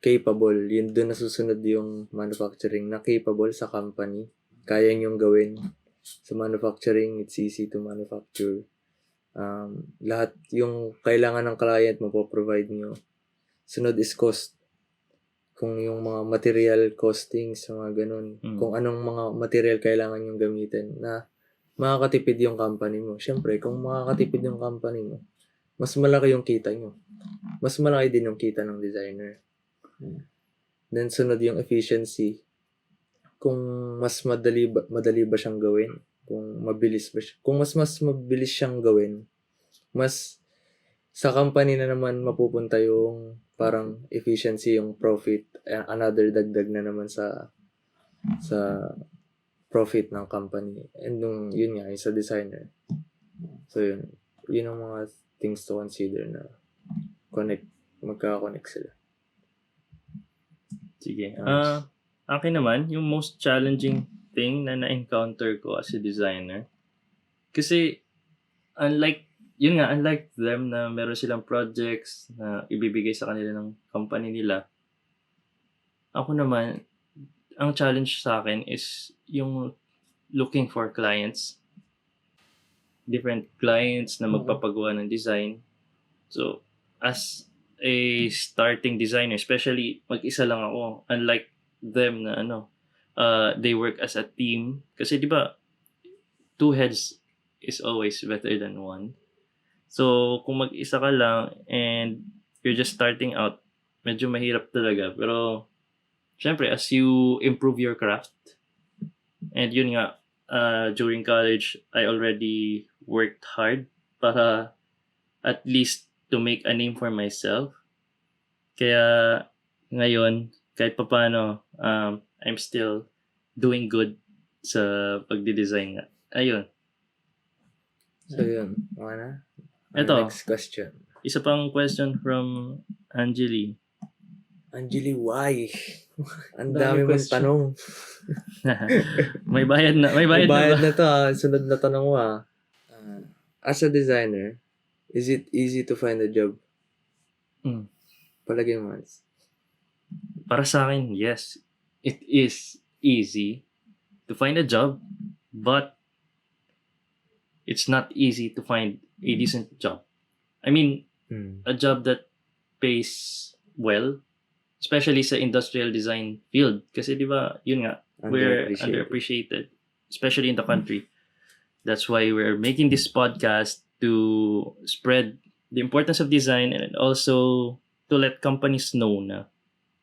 capable, yun doon nasusunod yung manufacturing na capable sa company. Kaya niyong gawin. Sa manufacturing, it's easy to manufacture. Lahat yung kailangan ng client, mapoprovide nyo. Sunod is cost. Kung yung mga material costings, mga ganun. Kung anong mga material kailangan yung gamitin na makakatipid yung company mo. Siyempre, kung makakatipid yung company mo, mas malaki yung kita nyo. Mas malaki din yung kita ng designer. Then, sunod yung efficiency. Kung mas madali ba siyang gawin? Kung mabilis ba siya? Kung mas mabilis siyang gawin, mas sa company na naman mapupunta yung parang efficiency, yung profit, another dagdag na naman sa profit ng company. And yun nga, sa designer. So yun ang mga things to consider na magkaka-connect sila. Sige. Akin naman, yung most challenging thing na na-encounter ko as a designer, kasi unlike yun nga, unlike them na meron silang projects na ibibigay sa kanila ng company nila, ako naman, ang challenge sa akin is yung looking for clients, different clients na magpapagawa ng design. So, as a starting designer, especially mag-isa lang ako, unlike them na they work as a team. Kasi di ba, two heads is always better than one. So, kung mag-isa ka lang and you're just starting out, medyo mahirap talaga. Pero, syempre, as you improve your craft, and yun nga, during college, I already worked hard para at least to make a name for myself. Kaya, ngayon, kahit papano, I'm still doing good sa pagdi-design nga. Ayun. So yun, okay na? Our Ito. next question. Isa pang question from Angeli. Angeli, why? Ang Dami dami mong question. tanong. May bayad na. May bayad, May bayad na ba? na to Sunod na tanong mo as a designer, is it easy to find a job? Mm. Palagay mo, Hans. Para sa akin, yes. It is easy to find a job, but it's not easy to find a decent job. I mean, a job that pays well, especially sa industrial design field. Kasi di ba, yun nga, we're underappreciated, especially in the country. That's why we're making this podcast to spread the importance of design and also to let companies know na,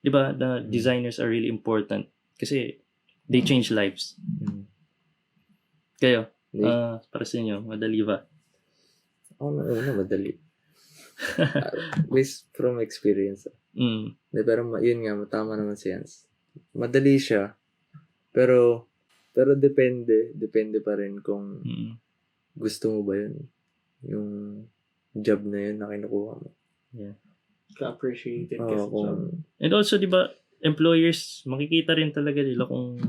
di ba, the designers are really important kasi they change lives. Kayo, para sa inyo, madali ba? Madali. Based from experience. Pero yun nga, tama naman si Hans. Madali siya, pero depende pa rin kung gusto mo ba yun. Yung job na yun na kinukuha mo. Yeah. Ka-appreciated ka sa job. And also, di ba, employers, makikita rin talaga nila kung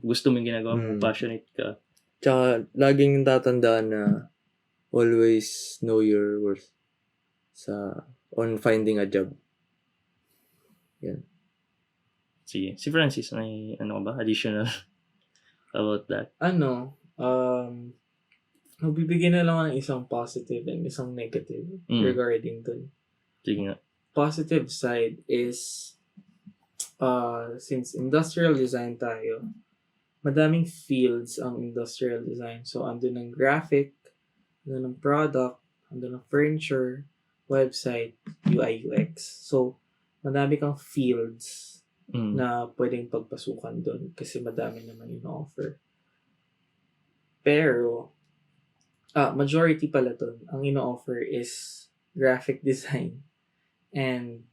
gusto mo yung ginagawa mo, passionate ka. Tsaka, laging tatandaan na always know your worth on finding a job. Yan. Sige. Si Francis, may additional about that? Magbibigay na lang ako ng isang positive and isang negative regarding dun. Sige nga. Positive side is, since industrial design tayo, madaming fields ang industrial design. So, andun ng graphic, andun ng product, andun ng furniture, website, UI, UX. So, madami kang fields na pwedeng pagpasukan doon kasi madami naman ino-offer. Pero, majority pala doon, ang ino-offer is graphic design and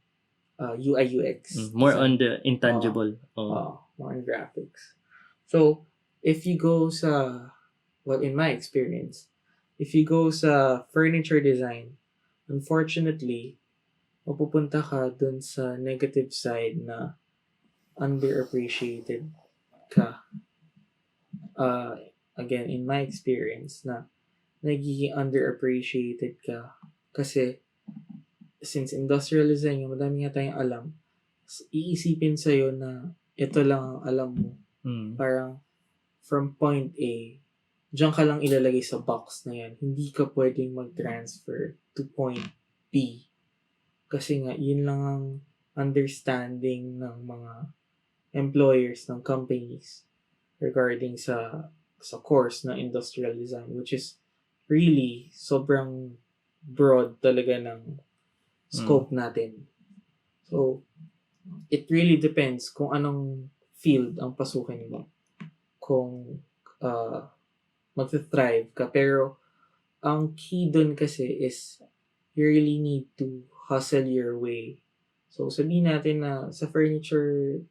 UI, UX. More on the intangible. More on graphics. So, if you go in my experience, if you go sa furniture design, unfortunately, mapupunta ka dun sa negative side na underappreciated ka. Again, in my experience, na nagiging underappreciated ka kasi since industrial design, madami nga tayong alam, iisipin sa'yo na ito lang ang alam mo. Parang from point A, diyan ka lang ilalagay sa box na yan. Hindi ka pwedeng mag-transfer to point B. Kasi nga, yun lang ang understanding ng mga employers, ng companies regarding sa course na industrial design, which is really sobrang broad talaga ng scope natin. So, it really depends kung anong field ang pasukin mo. Kung mag-thrive ka. Pero, ang key dun kasi is you really need to hustle your way. So, sabihin natin na sa furniture,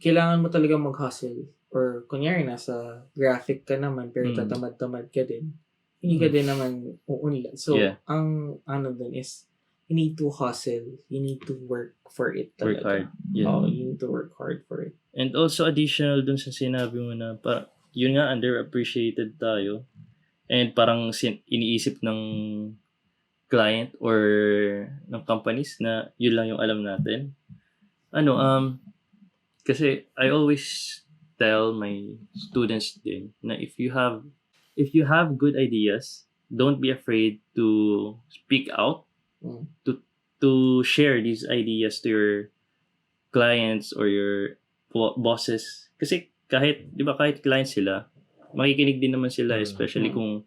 kailangan mo talaga mag-hustle. Or, kunyari, nasa graphic ka naman, pero tatamad-tamad ka din. Hindi ka din naman uunlad. So, ang dun is, you need to hustle. You need to work for it talaga. Work hard. Yeah. You need to work hard for it. And also, additional dun sa sinabi mo na, yun nga, underappreciated tayo. and parang iniisip ng client or ng companies na yun lang yung alam natin. Kasi I always tell my students din na if you have good ideas, don't be afraid to speak out, Mm. to share these ideas to your clients or your bosses. Kasi kahit client sila, makikinig din naman sila, especially kung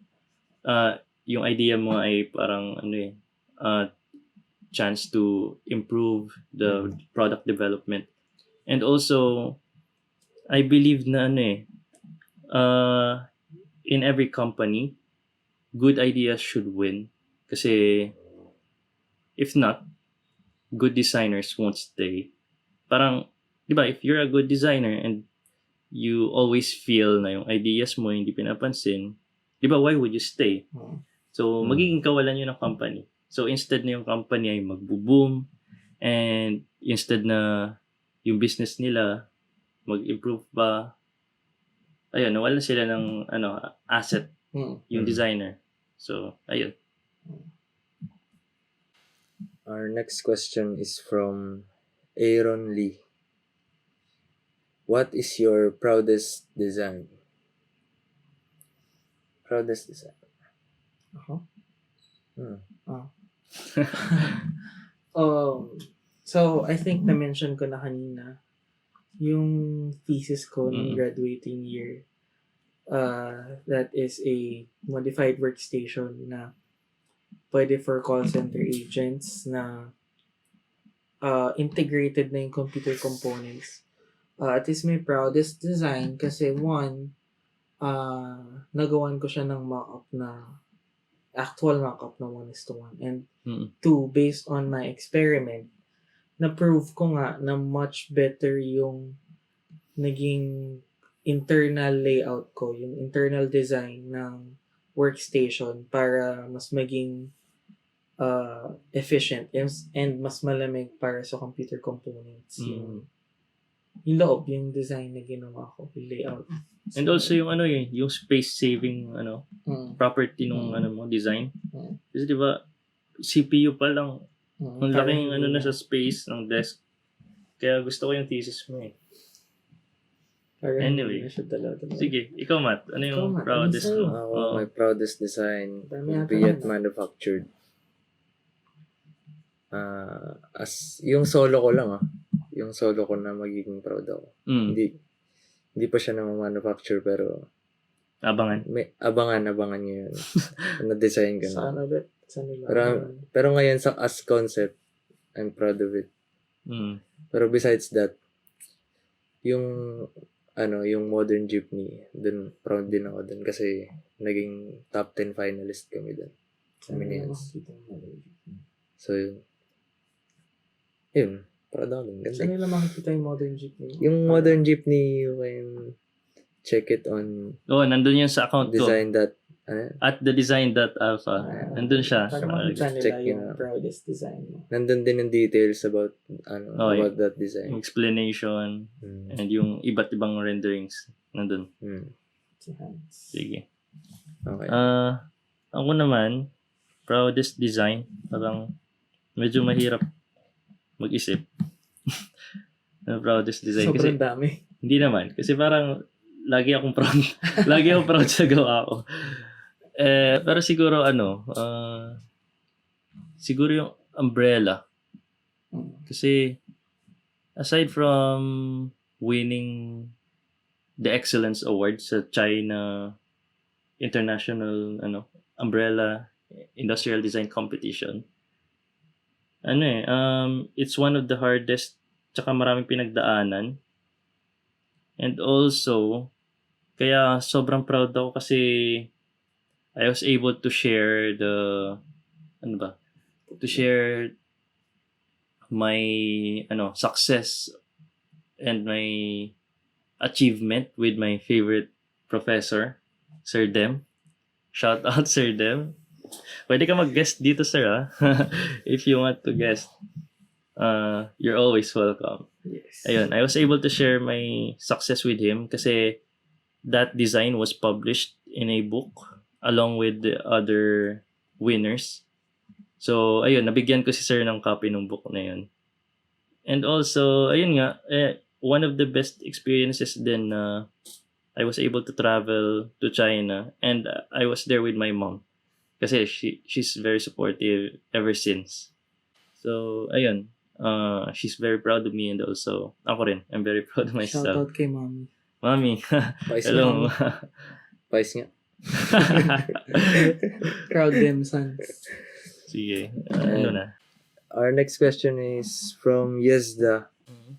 yung idea mo ay parang chance to improve the product development. And also, I believe na in every company, good ideas should win. Kasi if not, good designers won't stay. Parang, if you're a good designer and you always feel na yung ideas mo hindi pinapansin, why would you stay? So, magiging kawalan yun ng company. So, instead na yung company ay magbo-boom, and instead na yung business nila mag-improve pa, ayun, nawala sila ng asset, yung designer. So, ayun. Our next question is from Aaron Lee. What is your proudest design? Proudest design. Ako? Hmm. So, I think na-mention ko na kanina yung thesis ko ng graduating year. That is a modified workstation na pwede for call center agents na integrated na yung computer components. It is my proudest design kasi one, nagawan ko siya ng actual mock-up na 1:1. And two, based on my experiment, na-prove ko nga na much better yung naging internal layout ko, yung internal design ng workstation para mas maging efficient and mas malamig para sa computer components. Yung loob, yung design na ginawa ko, yung layout. And also yung yung space saving property nung design. Kasi CPU pa lang, ang laking na sa space ng desk. Kaya gusto ko yung thesis mo eh. Anyway, sige, ikaw Matt, ano yung proudest mo? My proudest design would be yet manufactured. As yung solo ko lang yung solo ko na magiging proud ako. Hindi pa siya na manufacture pero abangan niyo yun. Na-design ko na. Sana Pero ngayon as concept, I'm proud of it. Pero besides that, yung modern jeepney, dun proud din ako dun kasi naging top 10 finalist kami dun sa Minimalism. So yun, proud ako dun. Saan nila makikita yung modern jeepney? Yung modern jeepney, you can check it on nandun yun sa account ko. At the design.alpha. Nandun siya. Para makita check nila yung yun. proudest design mo. Nandun din yung details about about that design. Yung explanation and yung iba't ibang renderings nandun. Sige. Okay. Ako naman, proudest design, parang medyo mahirap mag-isip. Proudest design. Sobrang Kasi, dami. hindi naman. Kasi parang lagi akong proud. Lagi akong proud sa gawa ko. Pero siguro siguro yung umbrella. Kasi aside from winning the Excellence Award sa China International Umbrella Industrial Design Competition, it's one of the hardest, tsaka maraming pinagdaanan. And also, kaya sobrang proud ako kasi I was able to share my success and my achievement with my favorite professor, Sir Dem. Shout out Sir Dem. Pwede ka mag-guest dito, sir, if you want to guest. You're always welcome. Yes. Ayun, I was able to share my success with him kasi that design was published in a book, along with the other winners. So, ayun, nabigyan ko si sir ng copy ng book na yun. And also, ayun nga, one of the best experiences din na I was able to travel to China, and I was there with my mom. Kasi she's very supportive ever since. So, ayun. She's very proud of me, and also, ako rin. I'm very proud of myself. Shoutout kay mommy. Mami. Pais Hello. nga. Pais nga. Proud them sons. Sige. Ano na? Our next question is from Yesda.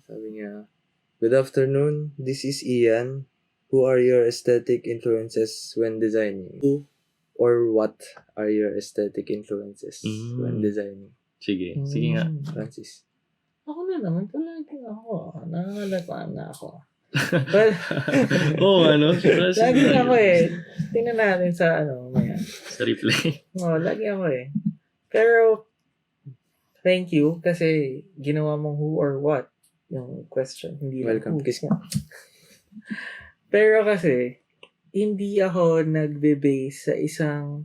Sabi niya, good afternoon. This is Ian. Who are your aesthetic influences when designing? Who or what are your aesthetic influences when designing? Sige. Sige nga. Francis. Ako na naman. Palagi ako. Nangangalapaan na ako. Well, Oo, ano? lagi ako eh. Tingnan natin sa maya. Sa replay. Lagi ako eh. Pero, thank you kasi ginawa mong who or what yung question. Hindi lang Welcome. who. Kiss nga. Pero kasi, hindi ako nagbe-base sa isang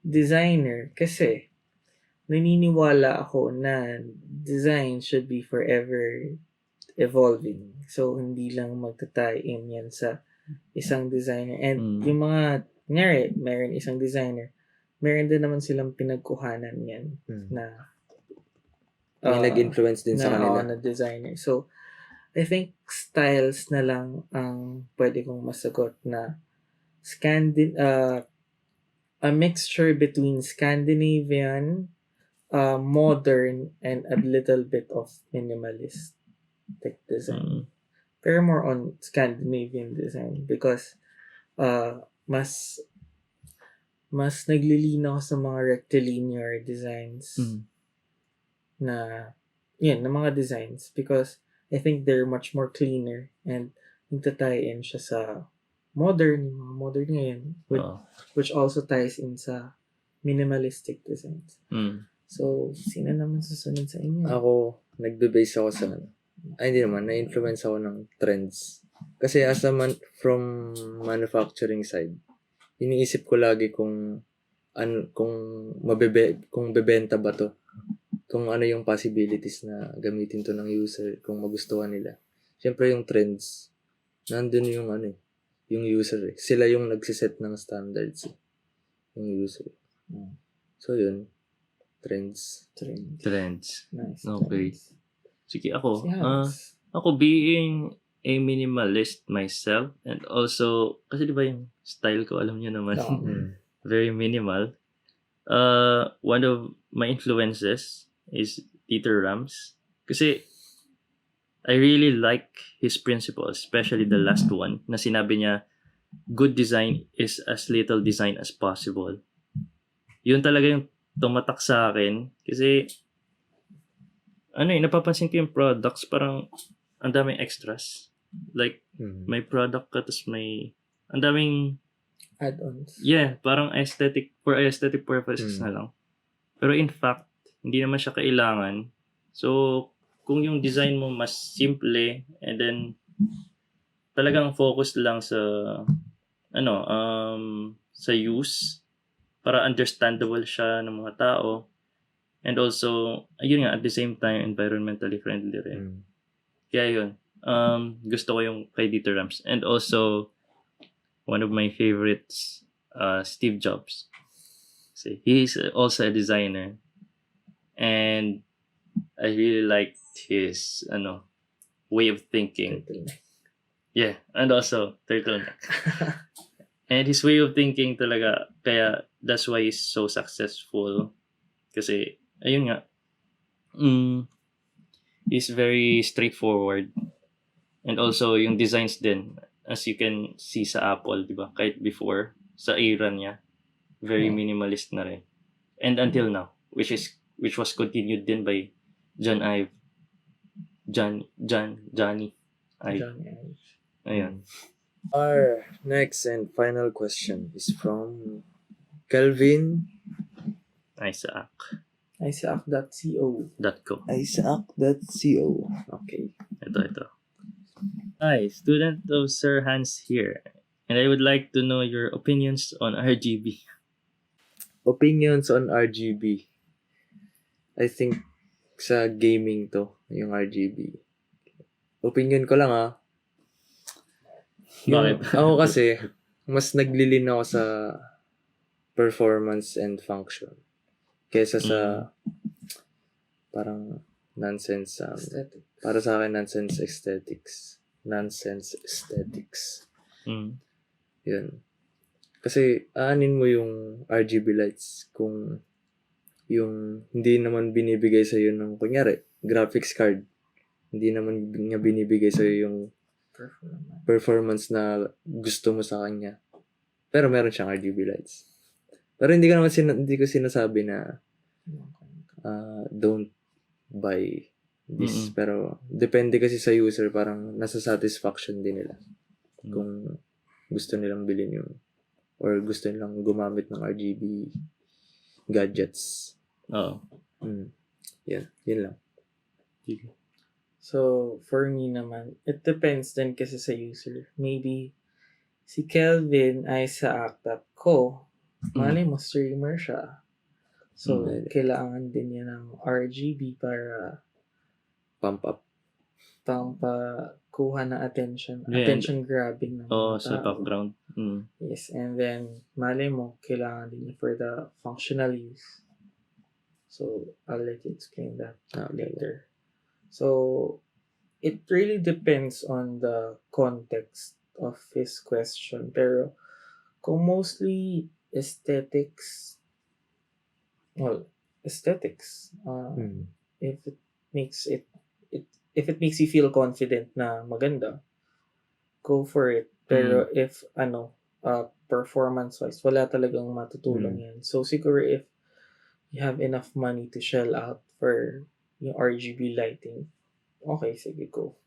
designer kasi naniniwala ako na design should be forever evolving. So, hindi lang magta-tie-in yan sa isang designer. And yung mga, kunyari, meron isang designer, meron din naman silang pinagkuhanan yan na May nag-influence din sa kanila. na designer. So, I think styles na lang ang pwede kong masagot na a mixture between Scandinavian, modern, and a little bit of minimalist design. Pero more on Scandinavian design because mas naglilinaw sa mga rectilinear designs na mga designs because I think they're much more cleaner and nagtatie-in siya sa modern ngayon which also ties in sa minimalistic designs. So, sino naman susunod sa inyo? Ako, nagbe-base ako sa hindi naman, na-influence ako ng trends. Kasi from manufacturing side, iniisip ko lagi kung bebenta ba to. Kung ano yung possibilities na gamitin to ng user, kung magustuhan nila. Siyempre yung trends, nandun yung yung user eh. Sila yung nagsiset ng standards eh. Yung user. So yun, trends. Nice. Okay. Trends. Sige, ako. Si Hans. Ako being a minimalist myself, and also, kasi di ba yung style ko, alam niyo naman, very minimal. One of my influences is Dieter Rams. Kasi, I really like his principles, especially the last one, na sinabi niya, good design is as little design as possible. Yun talaga yung tumatak sa akin. Kasi, napapansin ko yung products, parang ang daming extras. Like, may product ka, tapos ang daming add-ons. Yeah, parang aesthetic purposes na lang. Pero in fact, hindi naman siya kailangan. So, kung yung design mo mas simple, and then talagang focus lang sa sa use para understandable siya ng mga tao. And also, ayun nga, at the same time, environmentally friendly rin. Kaya yun, gusto ko yung kay Dieter Rams. And also, one of my favorites, Steve Jobs. So, he's also a designer. And I really liked his, way of thinking. Yeah, and also, turtleneck. And his way of thinking talaga, kaya that's why he's so successful. Kasi, ayun nga, he's very straightforward. And also, yung designs din, as you can see sa Apple, di ba? Kahit before, sa era niya, very minimalist na rin. And until now, which was continued din by Johnny Ive. Ayun. Our next and final question is from Kelvin Isaac.co. Isaac.co. Okay. Ito. Hi, student of Sir Hans here. And I would like to know your opinions on RGB. Opinions on RGB. I think sa gaming to, yung RGB. Opinion ko lang Bakit? Ako kasi, mas naglilin ako sa performance and function. Kesa sa parang nonsense Aesthetic. para sa akin nonsense aesthetics. Mm. Yun. Kasi aanin mo yung RGB lights kung yung hindi naman binibigay sa ng kunyari graphics card, hindi naman niya binibigay sa yung performance na gusto mo sa kanya. Pero meron siyang RGB lights. Pero hindi ko sinasabi na don't buy this. Pero depende kasi sa user, parang nasa satisfaction din nila. Kung gusto nilang bilhin yung or gusto nilang gumamit ng RGB gadgets. Oo. Yun lang. So, for me naman, it depends din kasi sa user. Maybe, si Kelvin ay sa act up ko. Malay mo, streamer siya. So, kailangan din niya ng RGB para Pump up. kuha ng attention. Yeah, Attention grabbing ng mga sa tao. background. Yes, and then, malay mo, kailangan din niya for the functional use. So, I'll let you explain that later. So, it really depends on the context of his question. Pero, kung mostly aesthetics, if it makes if it makes you feel confident na maganda, go for it. Pero if performance-wise, wala talagang matutulong yan. So, siguro if you have enough money to shell out for yung RGB lighting, okay, sige, go.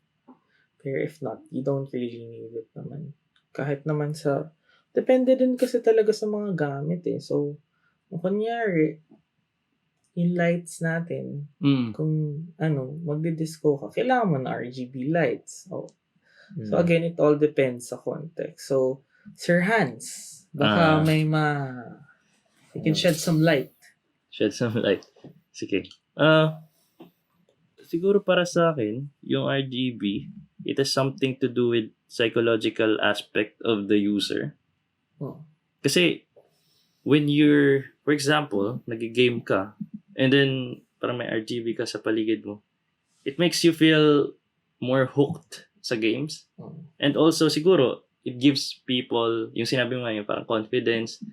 Pero if not, you don't really need it naman. Kahit naman depende din kasi talaga sa mga gamit eh. So, kunyari, yung lights natin, kung magdi-disco ka, kailangan mo na RGB lights. So again, it all depends sa context. So, Sir Hans, baka you can shed some light. Shed some light. Sige. Siguro para sa akin, yung RGB, it has something to do with psychological aspect of the user. Kasi, when you're, for example, nag-game ka, and then, parang may RGB ka sa paligid mo, it makes you feel more hooked sa games. And also, siguro, it gives people, yung sinabi mo ngayon, parang confidence.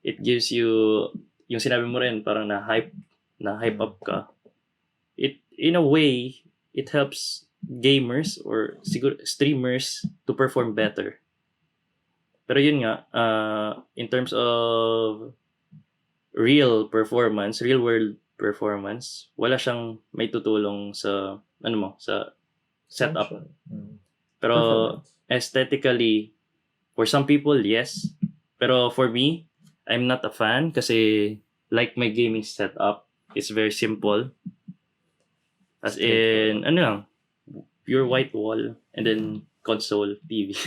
It gives you, yung sinabi mo rin, parang na-hype up ka. In a way, it helps gamers or siguro streamers to perform better. Pero yun nga, in terms of real world performance, wala siyang may tutulong sa sa setup. Pero aesthetically, for some people, yes. Pero for me, I'm not a fan kasi like my gaming setup is very simple. As in, pure white wall and then console, TV.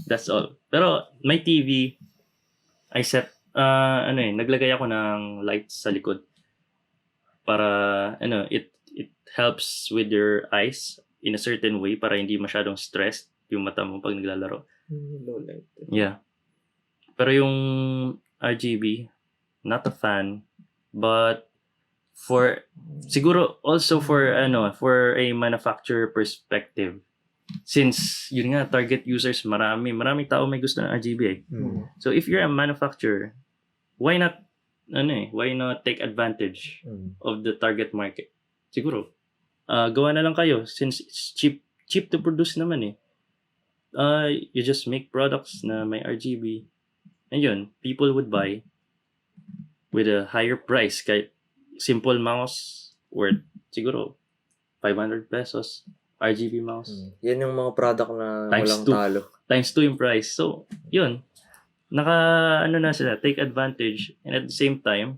That's all. Pero my TV, I set, naglagay ako ng lights sa likod. Para, it helps with your eyes in a certain way para hindi masyadong stressed yung mata mo pag naglalaro. Low light. Yeah. Pero yung RGB, not a fan. But siguro also for a manufacturer perspective, since yun nga target users maraming tao may gusto ng RGB eh. So if you're a manufacturer, why not take advantage of the target market? Siguro gawa na lang kayo since it's cheap to produce naman eh. You just make products na may RGB, and yun, people would buy with a higher price. Kahit simple mouse worth siguro 500 pesos, RGB mouse. Yan yung mga product na Times walang 2. talo. Times 2 yung price. So, yun. Na sila, take advantage. And at the same time,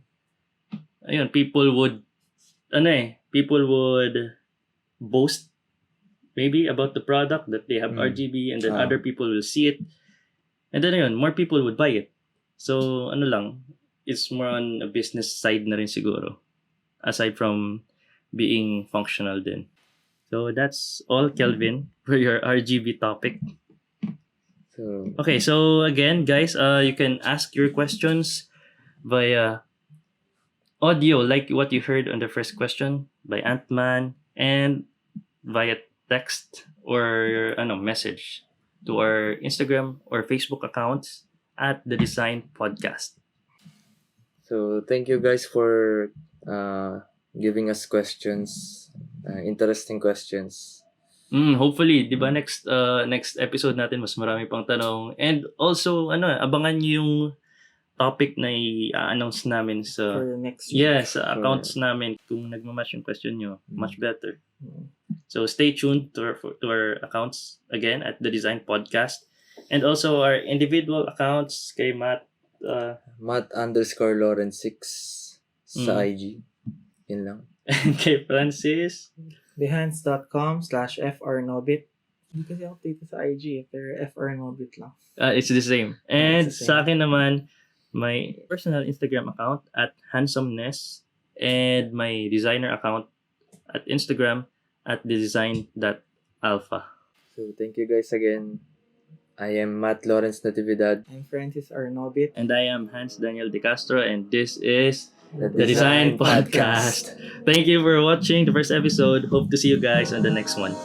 ayun, people would boast maybe about the product that they have RGB, and then other people will see it And then yun, more people would buy it. So, ano lang, it's more on a business side na rin siguro. Aside from being functional din. So, that's all, Kelvin, for your RGB topic. So, Okay, so again, guys, you can ask your questions via audio, like what you heard on the first question by Ant-Man, and via text or message to our Instagram or Facebook accounts at The Design Podcast. so thank you guys for giving us questions, interesting questions. Hopefully, 'di ba next episode natin mas marami pang tanong, and also abangan niyo yung topic na i-announce namin sa For the next week. sa accounts namin. Kung nagma-match yung question nyo, much better. Mm. So stay tuned to our accounts again at The Design Podcast, and also our individual accounts kay Matt. Matt_Lawrence6 sa IG. Yun lang. And kay Francis. Behance.com/frnobit. Hindi kasi update sa IG, pero frnobit lang. It's the same. And It's the same. sa akin naman, my personal Instagram account at handsomeness, and my designer account at Instagram at thedesign.alpha. So thank you guys again. I am Matt Lawrence Natividad. I'm Francis Arnobit. And I am Hans Daniel De Castro, and this is The The Design Podcast. Thank you for watching the first episode. Hope to see you guys on the next one.